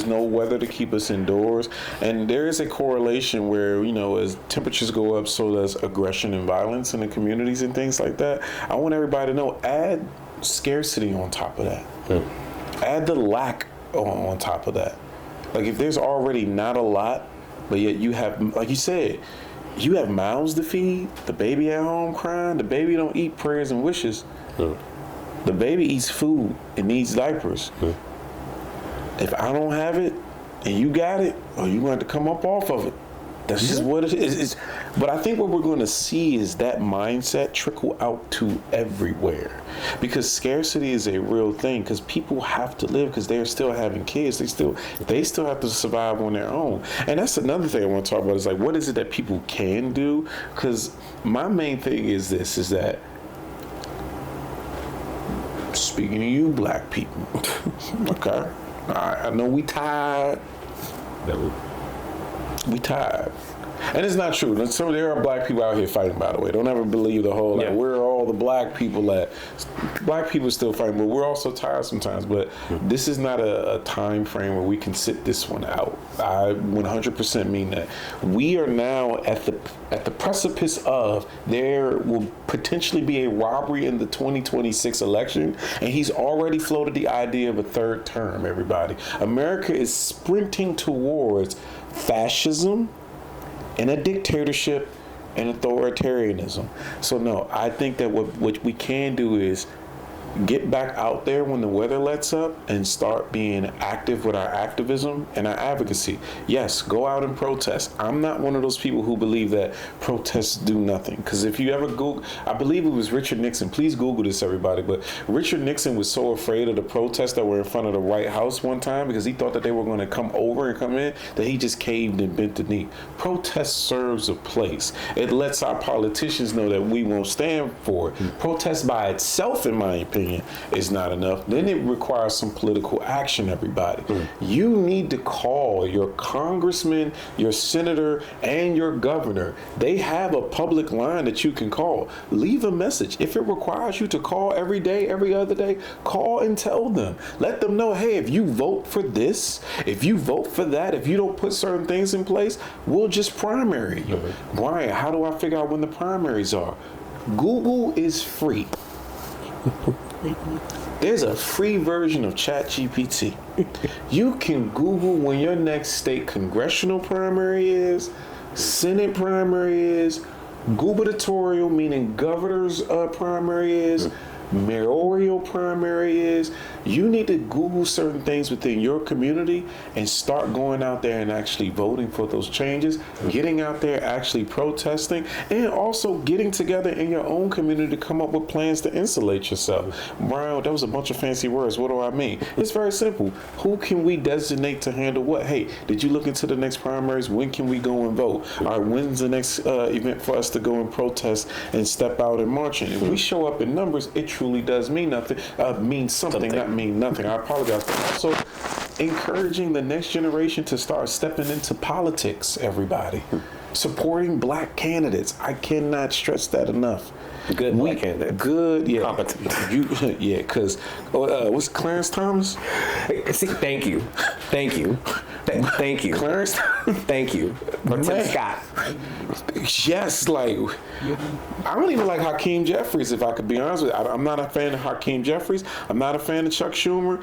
no weather to keep us indoors, and there is a correlation where, you know, as temperatures go up, so does aggression and violence in the communities and things like that. I want everybody to know, add scarcity on top of that. Add the lack on top of that. Like, if there's already not a lot, but yet you have, like you said, you have mouths to feed, the baby at home crying, the baby don't eat prayers and wishes. The baby eats food and needs diapers. If I don't have it and you got it, or you going to come up off of it. That's just what it is. But I think what we're going to see is that mindset trickle out to everywhere, because scarcity is a real thing. Because people have to live, because they're still having kids. They still have to survive on their own. And that's another thing I want to talk about. Is like, what is it that people can do? Because my main thing is this: is that, speaking to you, black people, okay, I know we tired. We tired. And it's not true. There are black people out here fighting, by the way. Don't ever believe the whole, like, we're all the black people that, black people still fighting, but we're also tired sometimes. But this is not a time frame where we can sit this one out. I 100% mean that. We are now at the precipice of, there will potentially be a robbery in the 2026 election, and he's already floated the idea of a third term, everybody. America is sprinting towards fascism and a dictatorship and authoritarianism. So no, I think that what we can do is get back out there when the weather lets up and start being active with our activism and our advocacy. Yes, go out and protest. I'm not one of those people who believe that protests do nothing. Because if you ever Google, I believe it was Richard Nixon. Please Google this, everybody. But Richard Nixon was so afraid of the protests that were in front of the White House one time, because he thought that they were going to come over and come in, that he just caved and bent the knee. Protest serves a place. It lets our politicians know that we won't stand for it. Protest by itself, in my opinion, opinion is not enough. Then it requires some political action, everybody. You need to call your congressman, your senator, and your governor. They have a public line that you can call. Leave a message. If it requires you to call every day, every other day, call and tell them. Let them know, hey, if you vote for this, if you vote for that, if you don't put certain things in place, we'll just primary you. Brian, how do I figure out when the primaries are? Google is free. There's a free version of ChatGPT. You can Google when your next state congressional primary is, Senate primary is, gubernatorial, meaning governor's primary is, mayoral primary is. You need to Google certain things within your community and start going out there and actually voting for those changes, getting out there, actually protesting, and also getting together in your own community to come up with plans to insulate yourself. Brian, that was a bunch of fancy words. What do I mean? It's very simple. Who can we designate to handle what? Hey, did you look into the next primaries? When can we go and vote? All right, when's the next event for us to go and protest and step out and march in? If we show up in numbers, it truly does mean nothing. Mean something, not mean nothing. I apologize. But also encouraging the next generation to start stepping into politics, everybody. Supporting black candidates. I cannot stress that enough. Good black candidate. Good, yeah. Competent. Yeah, because what's Clarence Thomas? See, thank you. Thank you. Thank you. Clarence? Thank you. Or Tim Scott. Yes, like, I don't even like Hakeem Jeffries, if I could be honest with you. I'm not a fan of Hakeem Jeffries. I'm not a fan of Chuck Schumer.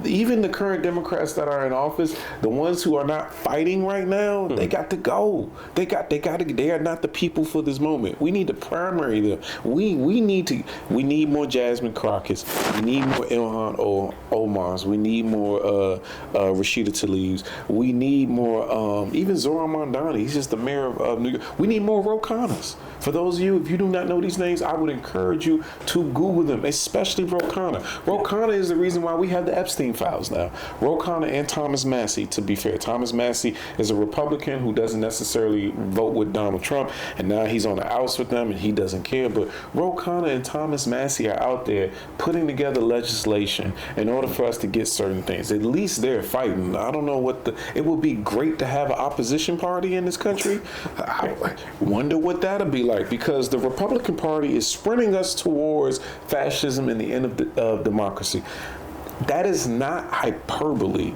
Even the current Democrats that are in office, the ones who are not fighting right now, they got to go. They are not the people for this moment. We need to primary them. We need more Jasmine Crockett's. We need more Ilhan Omar's. We need more Rashida Tlaib's. We need more even Zoran Mondani. He's just the mayor of New York. We need more Ro Khannas. For those of you, if you do not know these names, I would encourage you to Google them, especially Ro Khanna. Ro Khanna is the reason why we have the Epstein files now. Ro Khanna and Thomas Massie, to be fair. Thomas Massie is a Republican who doesn't necessarily vote with Donald Trump, and now he's on the outs with them and he doesn't care. But Ro Khanna and Thomas Massie are out there putting together legislation in order for us to get certain things. At least they're fighting. I don't know it would be great to have an opposition party in this country. I wonder what that'll be like, because the Republican Party is sprinting us towards fascism and the end of democracy. That is not hyperbole.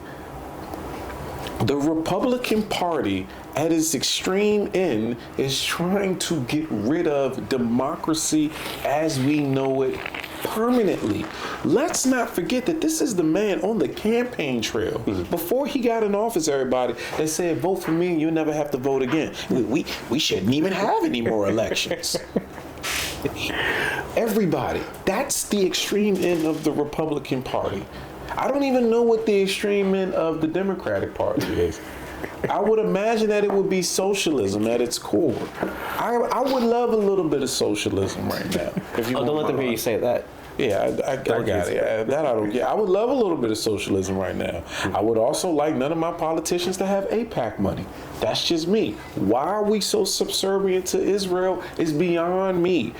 The Republican Party at its extreme end is trying to get rid of democracy as we know it permanently. Let's not forget that this is the man on the campaign trail. Before he got in office, everybody, they said, vote for me and you'll never have to vote again. We shouldn't even have any more elections. Everybody, that's the extreme end of the Republican Party. I don't even know what the extreme end of the Democratic Party is. I would imagine that it would be socialism at its core. I would love a little bit of socialism right now. If you don't let them hear you say that. Yeah, I got it. That I don't get. I would love a little bit of socialism right now. I would also like none of my politicians to have AIPAC money. That's just me. Why are we so subservient to Israel is beyond me.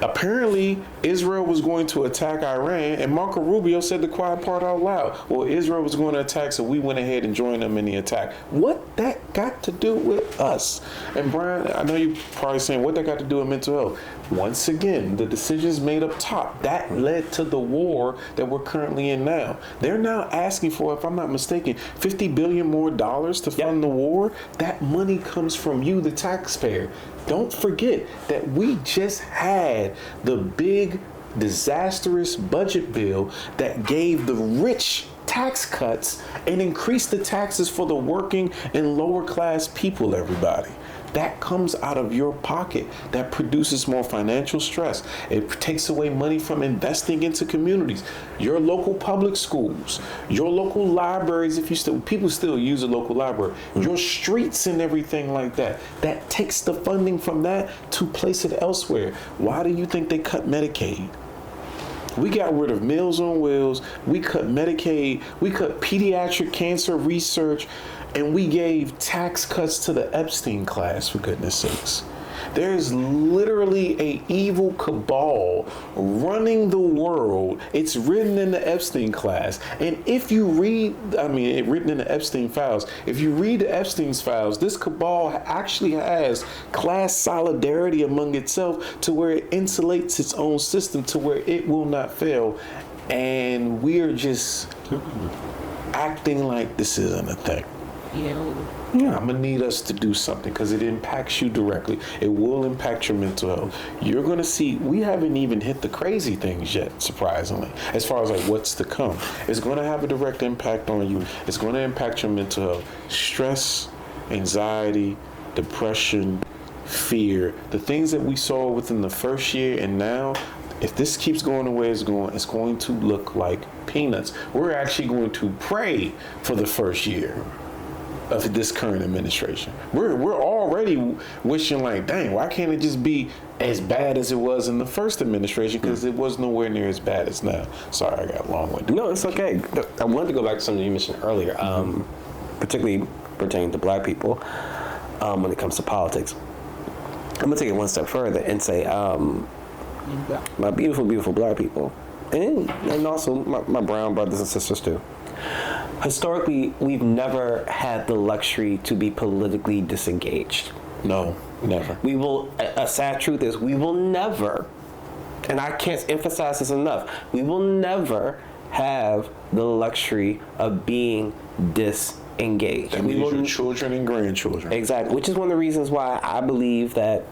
Apparently, Israel was going to attack Iran, and Marco Rubio said the quiet part out loud. Well, Israel was going to attack, so we went ahead and joined them in the attack. What that got to do with us? And Brian, I know you're probably saying, what that got to do with mental health? Once again, the decisions made up top, that led to the war that we're currently in now. They're now asking for, if I'm not mistaken, $50 billion more to fund the war. That money comes from you, the taxpayer. Don't forget that we just had the big, disastrous budget bill that gave the rich tax cuts and increased the taxes for the working and lower class people, everybody. That comes out of your pocket. That produces more financial stress. It takes away money from investing into communities. Your local public schools, your local libraries, people still use a local library, your streets and everything like that. That takes the funding from that to place it elsewhere. Why do you think they cut Medicaid? We got rid of Meals on Wheels. We cut Medicaid. We cut pediatric cancer research. And we gave tax cuts to the Epstein class, for goodness sakes. There's literally a evil cabal running the world. It's written in the Epstein class. And if you read, written in the Epstein files, if you read the Epstein's files, this cabal actually has class solidarity among itself to where it insulates its own system to where it will not fail. And we're just acting like this isn't a thing. Yeah, I'm gonna need us to do something because it impacts you directly. It will impact your mental health. You're gonna see, we haven't even hit the crazy things yet, surprisingly, as far as like what's to come. It's gonna have a direct impact on you. It's gonna impact your mental health. Stress, anxiety, depression, fear, the things that we saw within the first year and now, if this keeps going the way it's going to look like peanuts. We're actually going to pray for the first year of this current administration. We're already wishing like, dang, why can't it just be as bad as it was in the first administration? Because it was nowhere near as bad as now. Sorry, I got long-winded. No, it's okay. I wanted to go back to something you mentioned earlier, particularly pertaining to black people when it comes to politics. I'm going to take it one step further and say, my beautiful, beautiful black people, and also my brown brothers and sisters too. Historically, we've never had the luxury to be politically disengaged. No, never. We will, a sad truth is, we will never, and I can't emphasize this enough, we will never have the luxury of being disengaged. That means your children and grandchildren. Exactly, which is one of the reasons why I believe that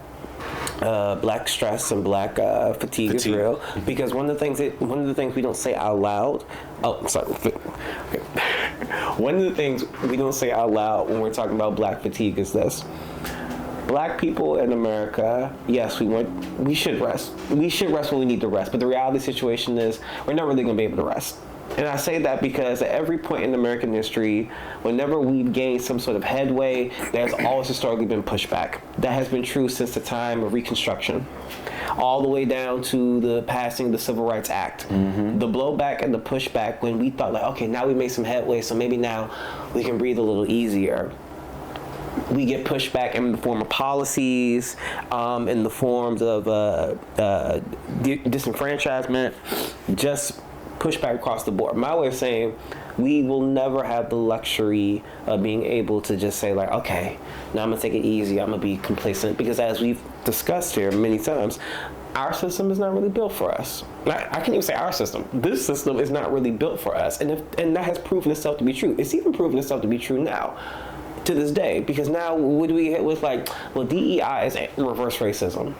black stress and black fatigue is real, because one of the things we don't say out loud. Oh, sorry. One of the things we don't say out loud when we're talking about black fatigue is this: black people in America, yes, we should rest. We should rest when we need to rest, but the reality situation is we're not really going to be able to rest. And I say that because at every point in American history, whenever we've gained some sort of headway, there's always historically been pushback. That has been true since the time of Reconstruction, all the way down to the passing of the Civil Rights Act. Mm-hmm. The blowback and the pushback when we thought like, okay, now we made some headway, so maybe now we can breathe a little easier. We get pushback in the form of policies, in the forms of disenfranchisement, just pushback across the board. My way of saying, we will never have the luxury of being able to just say like, okay, now I'm gonna take it easy, I'm gonna be complacent, because as we've discussed here many times, our system is not really built for us. I can't even say our system. This system is not really built for us, and that has proven itself to be true. It's even proven itself to be true now, to this day, because now what do we hit with like, well, DEI is reverse racism.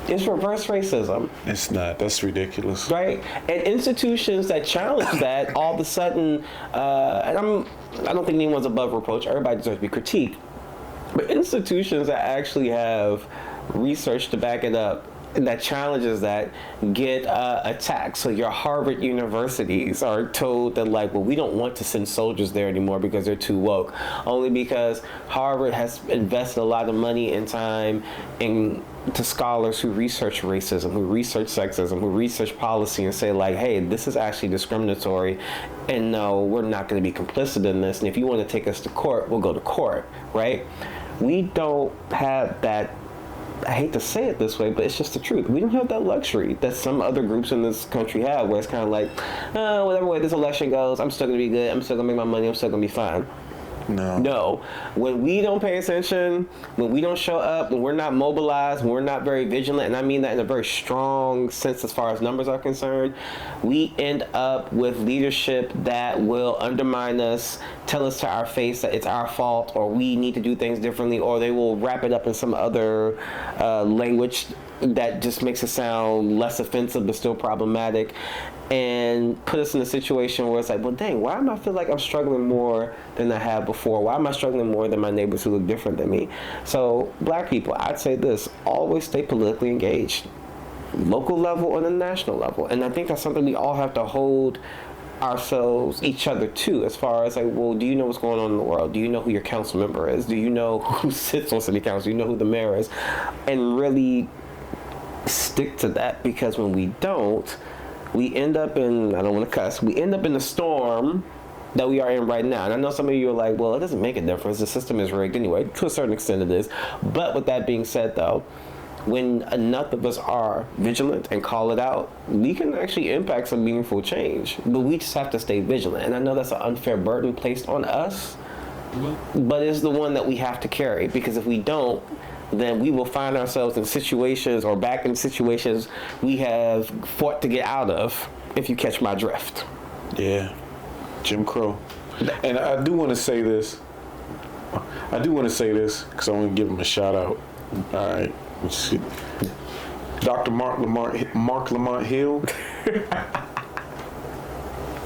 It's reverse racism. It's not. That's ridiculous. Right? And institutions that challenge that all of a sudden, and I don't think anyone's above reproach. Everybody deserves to be critiqued. But institutions that actually have research to back it up, that challenges that, get attacked. So your Harvard universities are told that like, well, we don't want to send soldiers there anymore because they're too woke. Only because Harvard has invested a lot of money and time into scholars who research racism, who research sexism, who research policy and say like, hey, this is actually discriminatory, and no, we're not going to be complicit in this. And if you want to take us to court, we'll go to court, right? We don't have that. I hate to say it this way, but it's just the truth. We don't have that luxury that some other groups in this country have, where it's kind of like, whatever way this election goes, I'm still going to be good, I'm still going to make my money, I'm still going to be fine. No. When we don't pay attention, when we don't show up, when we're not mobilized, when we're not very vigilant, and I mean that in a very strong sense as far as numbers are concerned, we end up with leadership that will undermine us, tell us to our face that it's our fault, or we need to do things differently, or they will wrap it up in some other language that just makes it sound less offensive but still problematic, and put us in a situation where it's like, well, dang, why am I feel like I'm struggling more than I have before? Why am I struggling more than my neighbors who look different than me? So, black people, I'd say this: always stay politically engaged, local level and the national level. And I think that's something we all have to hold ourselves, each other too, as far as like, well, do you know what's going on in the world? Do you know who your council member is? Do you know who sits on city council? Do you know who the mayor is? And really stick to that, because when we don't, we end up in, I don't want to cuss, we end up in the storm that we are in right now. And I know some of you are like, well, it doesn't make a difference. The system is rigged anyway. To a certain extent it is. But with that being said, though, when enough of us are vigilant and call it out, we can actually impact some meaningful change. But we just have to stay vigilant. And I know that's an unfair burden placed on us, but it's the one that we have to carry, because if we don't, then we will find ourselves in situations or back in situations we have fought to get out of, if you catch my drift. Yeah, Jim Crow. And I do want to say this. Because I want to give him a shout out. All right. Dr. Mark Lamont Hill.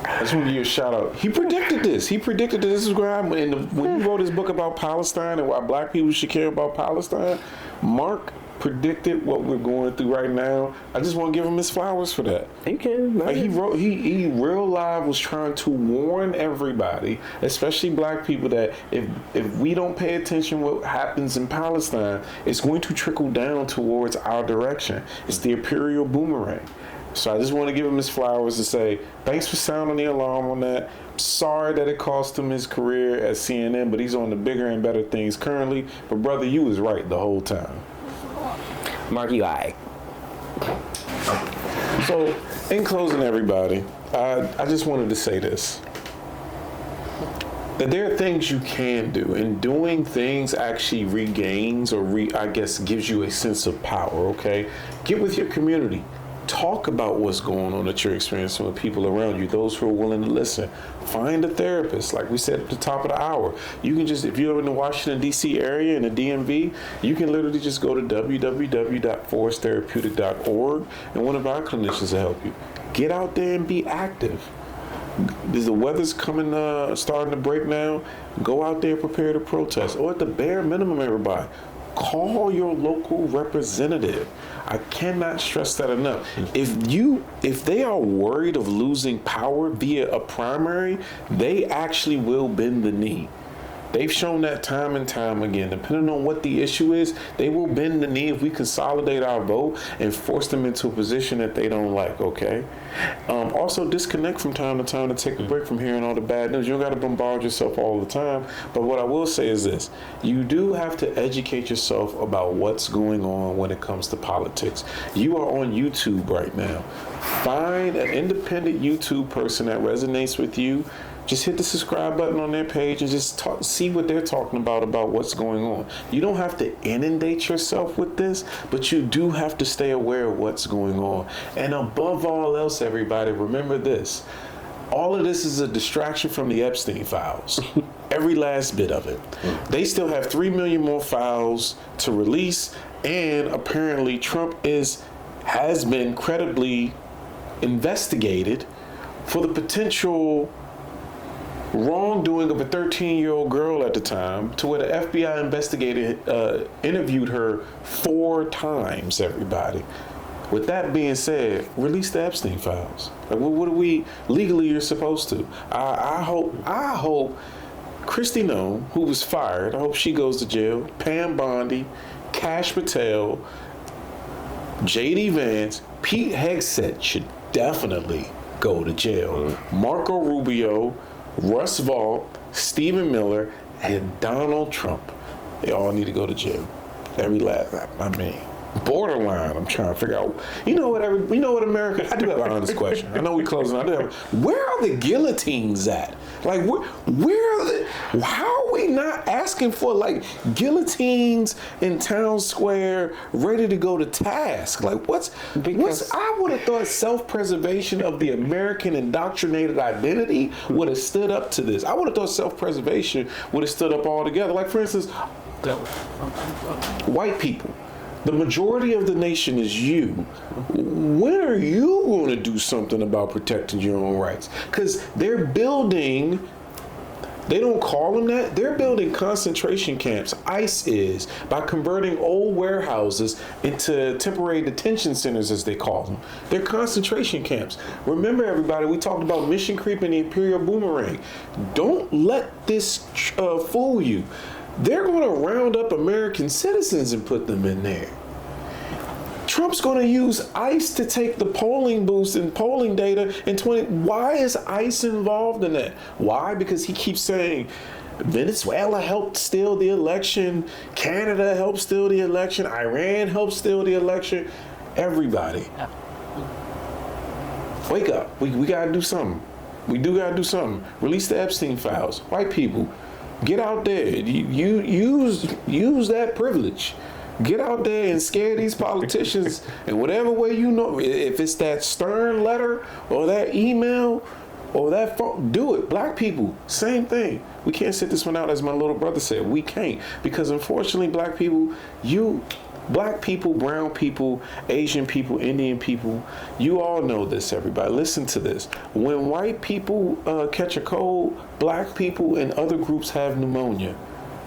I just want to give you a shout out. He predicted this. This is what happened. When he wrote his book about Palestine and why black people should care about Palestine, Mark predicted what we're going through right now. I just want to give him his flowers for that. You can. Like he real live was trying to warn everybody, especially black people, that if we don't pay attention what happens in Palestine, it's going to trickle down towards our direction. It's the imperial boomerang. So I just want to give him his flowers to say, thanks for sounding the alarm on that. Sorry that it cost him his career at CNN, but he's on the bigger and better things currently. But brother, you was right the whole time. Mark, you aight. So, in closing, everybody, I just wanted to say this. That there are things you can do, and doing things actually regains or gives you a sense of power, okay? Get with your community. Talk about what's going on that you're experiencing with people around you, those who are willing to listen. Find a therapist, like we said at the top of the hour. You can just, if you're in the Washington, D.C. area, in the DMV, you can literally just go to www.foresttherapeutic.org, and one of our clinicians will help you. Get out there and be active. The weather's starting to break now. Go out there, prepare to protest. Or at the bare minimum, everybody, call your local representative. I cannot stress that enough. If they are worried of losing power via a primary, they actually will bend the knee. They've shown that time and time again. Depending on what the issue is, they will bend the knee if we consolidate our vote and force them into a position that they don't like, okay? Also, disconnect from time to time to take a break from hearing all the bad news. You don't got to bombard yourself all the time. But what I will say is this. You do have to educate yourself about what's going on when it comes to politics. You are on YouTube right now. Find an independent YouTube person that resonates with you. Just hit the subscribe button on their page and just see what they're talking about what's going on. You don't have to inundate yourself with this, but you do have to stay aware of what's going on. And above all else, everybody, remember this. All of this is a distraction from the Epstein files. Every last bit of it. They still have 3 million more files to release, and apparently Trump has been credibly investigated for the potential wrongdoing of a 13-year-old girl at the time, to where the FBI investigator interviewed her 4 times, everybody. With that being said, release the Epstein files. Like, what are we legally you're supposed to? I hope Kristi Noem, who was fired, I hope she goes to jail. Pam Bondi, Kash Patel, J.D. Vance, Pete Hegseth should definitely go to jail. Marco Rubio, Russ Vaught, Stephen Miller, and Donald Trump. They all need to go to jail. Every last, borderline. I'm trying to figure out. You know what, America? I do have an honest question. I know we're closing. Where are the guillotines at? Like, where are the? How are we not asking for like guillotines in Town Square, ready to go to task? Like, what's? I would have thought self-preservation of the American indoctrinated identity would have stood up to this. I would have thought self-preservation would have stood up altogether. Like, for instance, white people. The majority of the nation is you. When are you going to do something about protecting your own rights? Because they're building, they don't call them that, they're building concentration camps. ICE is, by converting old warehouses into temporary detention centers, as they call them. They're concentration camps. Remember, everybody, we talked about mission creep and the imperial boomerang. Don't let this fool you. They're going to round up American citizens and put them in there. Trump's going to use ICE to take the polling booths and polling data in 20. Why is ICE involved in that? Why? Because he keeps saying Venezuela helped steal the election, Canada helped steal the election, Iran helped steal the election. Everybody. Wake up. We got to do something. We do got to do something. Release the Epstein files. White people, get out there. You use that privilege. Get out there and scare these politicians in whatever way you know. If it's that stern letter or that email or that phone, do it. Black people, same thing. We can't sit this one out, as my little brother said. We can't, because unfortunately, black people, brown people, Asian people, Indian people, you all know this, everybody. Listen to this. When white people catch a cold, black people and other groups have pneumonia.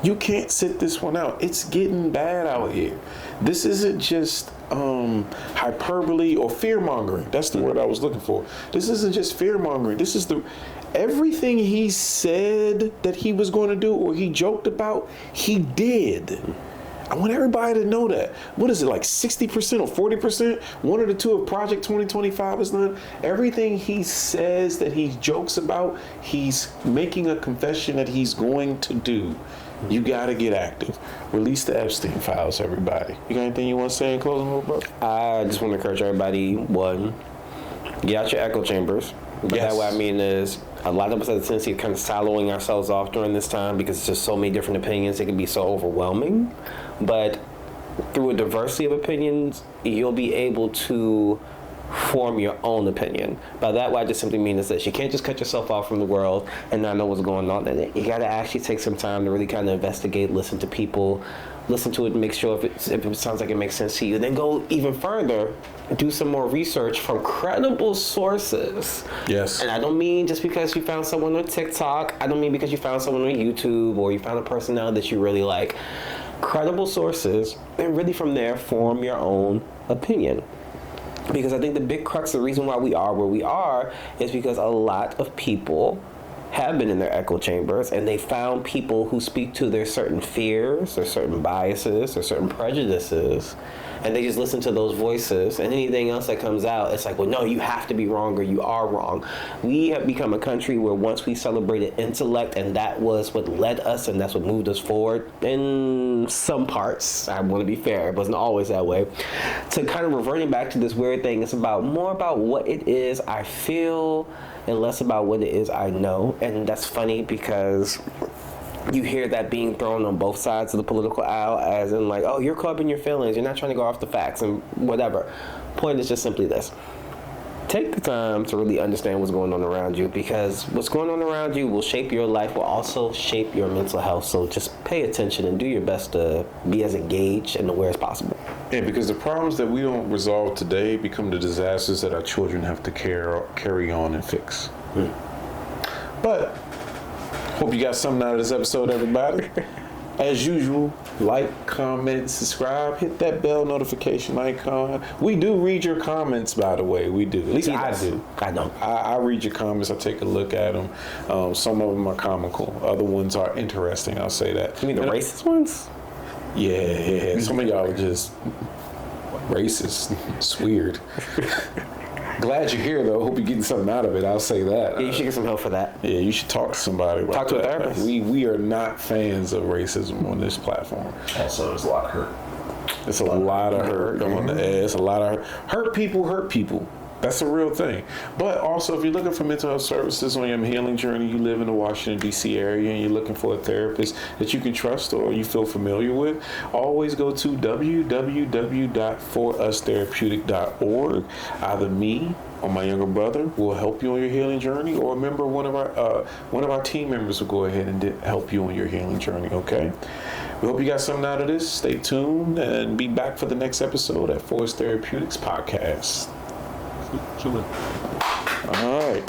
You can't sit this one out. It's getting bad out here. This isn't just hyperbole or fear-mongering. That's the word I was looking for. This isn't just fear-mongering. This is everything he said that he was going to do or he joked about, he did. I want everybody to know that. What is it, like 60% or 40%? One of the two of Project 2025 is done. Everything he says that he jokes about, he's making a confession that he's going to do. You got to get active. Release the Epstein files, everybody. You got anything you want to say in closing, little brother? I just want to encourage everybody, one, get out your echo chambers. But Yes. that what I mean is, a lot of us have a tendency of kind of siloing ourselves off during this time because it's just so many different opinions. It can be so overwhelming. But through a diversity of opinions, you'll be able to form your own opinion. By that, what I just simply mean is that you can't just cut yourself off from the world and not know what's going on in it. You got to actually take some time to really kind of investigate, listen to people, listen to it, and make sure if it sounds like it makes sense to you. Then go even further, do some more research from credible sources. Yes. And I don't mean just because you found someone on TikTok. I don't mean because you found someone on YouTube or you found a personality that you really like. Credible sources, and really from there form your own opinion. Because I think the big crux of the reason why we are where we are is because a lot of people have been in their echo chambers and they found people who speak to their certain fears or certain biases or certain prejudices, and they just listen to those voices, and anything else that comes out, it's like, well, no, you have to be wrong or you are wrong. We have become a country where once we celebrated intellect, and that was what led us and that's what moved us forward in some parts, I want to be fair, it wasn't always that way, to kind of reverting back to this weird thing. It's more about what it is I feel and less about what it is I know. And that's funny because you hear that being thrown on both sides of the political aisle, as in like, oh, you're caught up in your feelings, you're not trying to go off the facts and whatever. Point is just simply this. Take the time to really understand what's going on around you, because what's going on around you will shape your life, will also shape your mental health. So just pay attention and do your best to be as engaged and aware as possible. Yeah, because the problems that we don't resolve today become the disasters that our children have to carry on and fix. But hope you got something out of this episode, everybody. As usual, like, comment, subscribe, hit that bell notification icon. We do read your comments, by the way. We do. At least I do. I don't. I read your comments. I take a look at them. Some of them are comical. Other ones are interesting. I'll say that. You mean the racist ones? Yeah. Some of y'all are just racist. It's weird. Glad you're here, though. Hope you're getting something out of it. I'll say that. Yeah, you should get some help for that. Yeah, you should talk to somebody. Talk to a therapist. We are not fans of racism on this platform. Also, there's a lot of hurt. It's a lot of hurt on the ass. It's a lot of hurt people. That's a real thing. But also, if you're looking for mental health services on your healing journey, you live in the Washington, D.C. area, and you're looking for a therapist that you can trust or you feel familiar with, always go to www.forustherapeutic.org. Either me or my younger brother will help you on your healing journey, or a member of one of our team members will go ahead and help you on your healing journey, okay? We hope you got something out of this. Stay tuned and be back for the next episode at Forest Therapeutics Podcast. All right.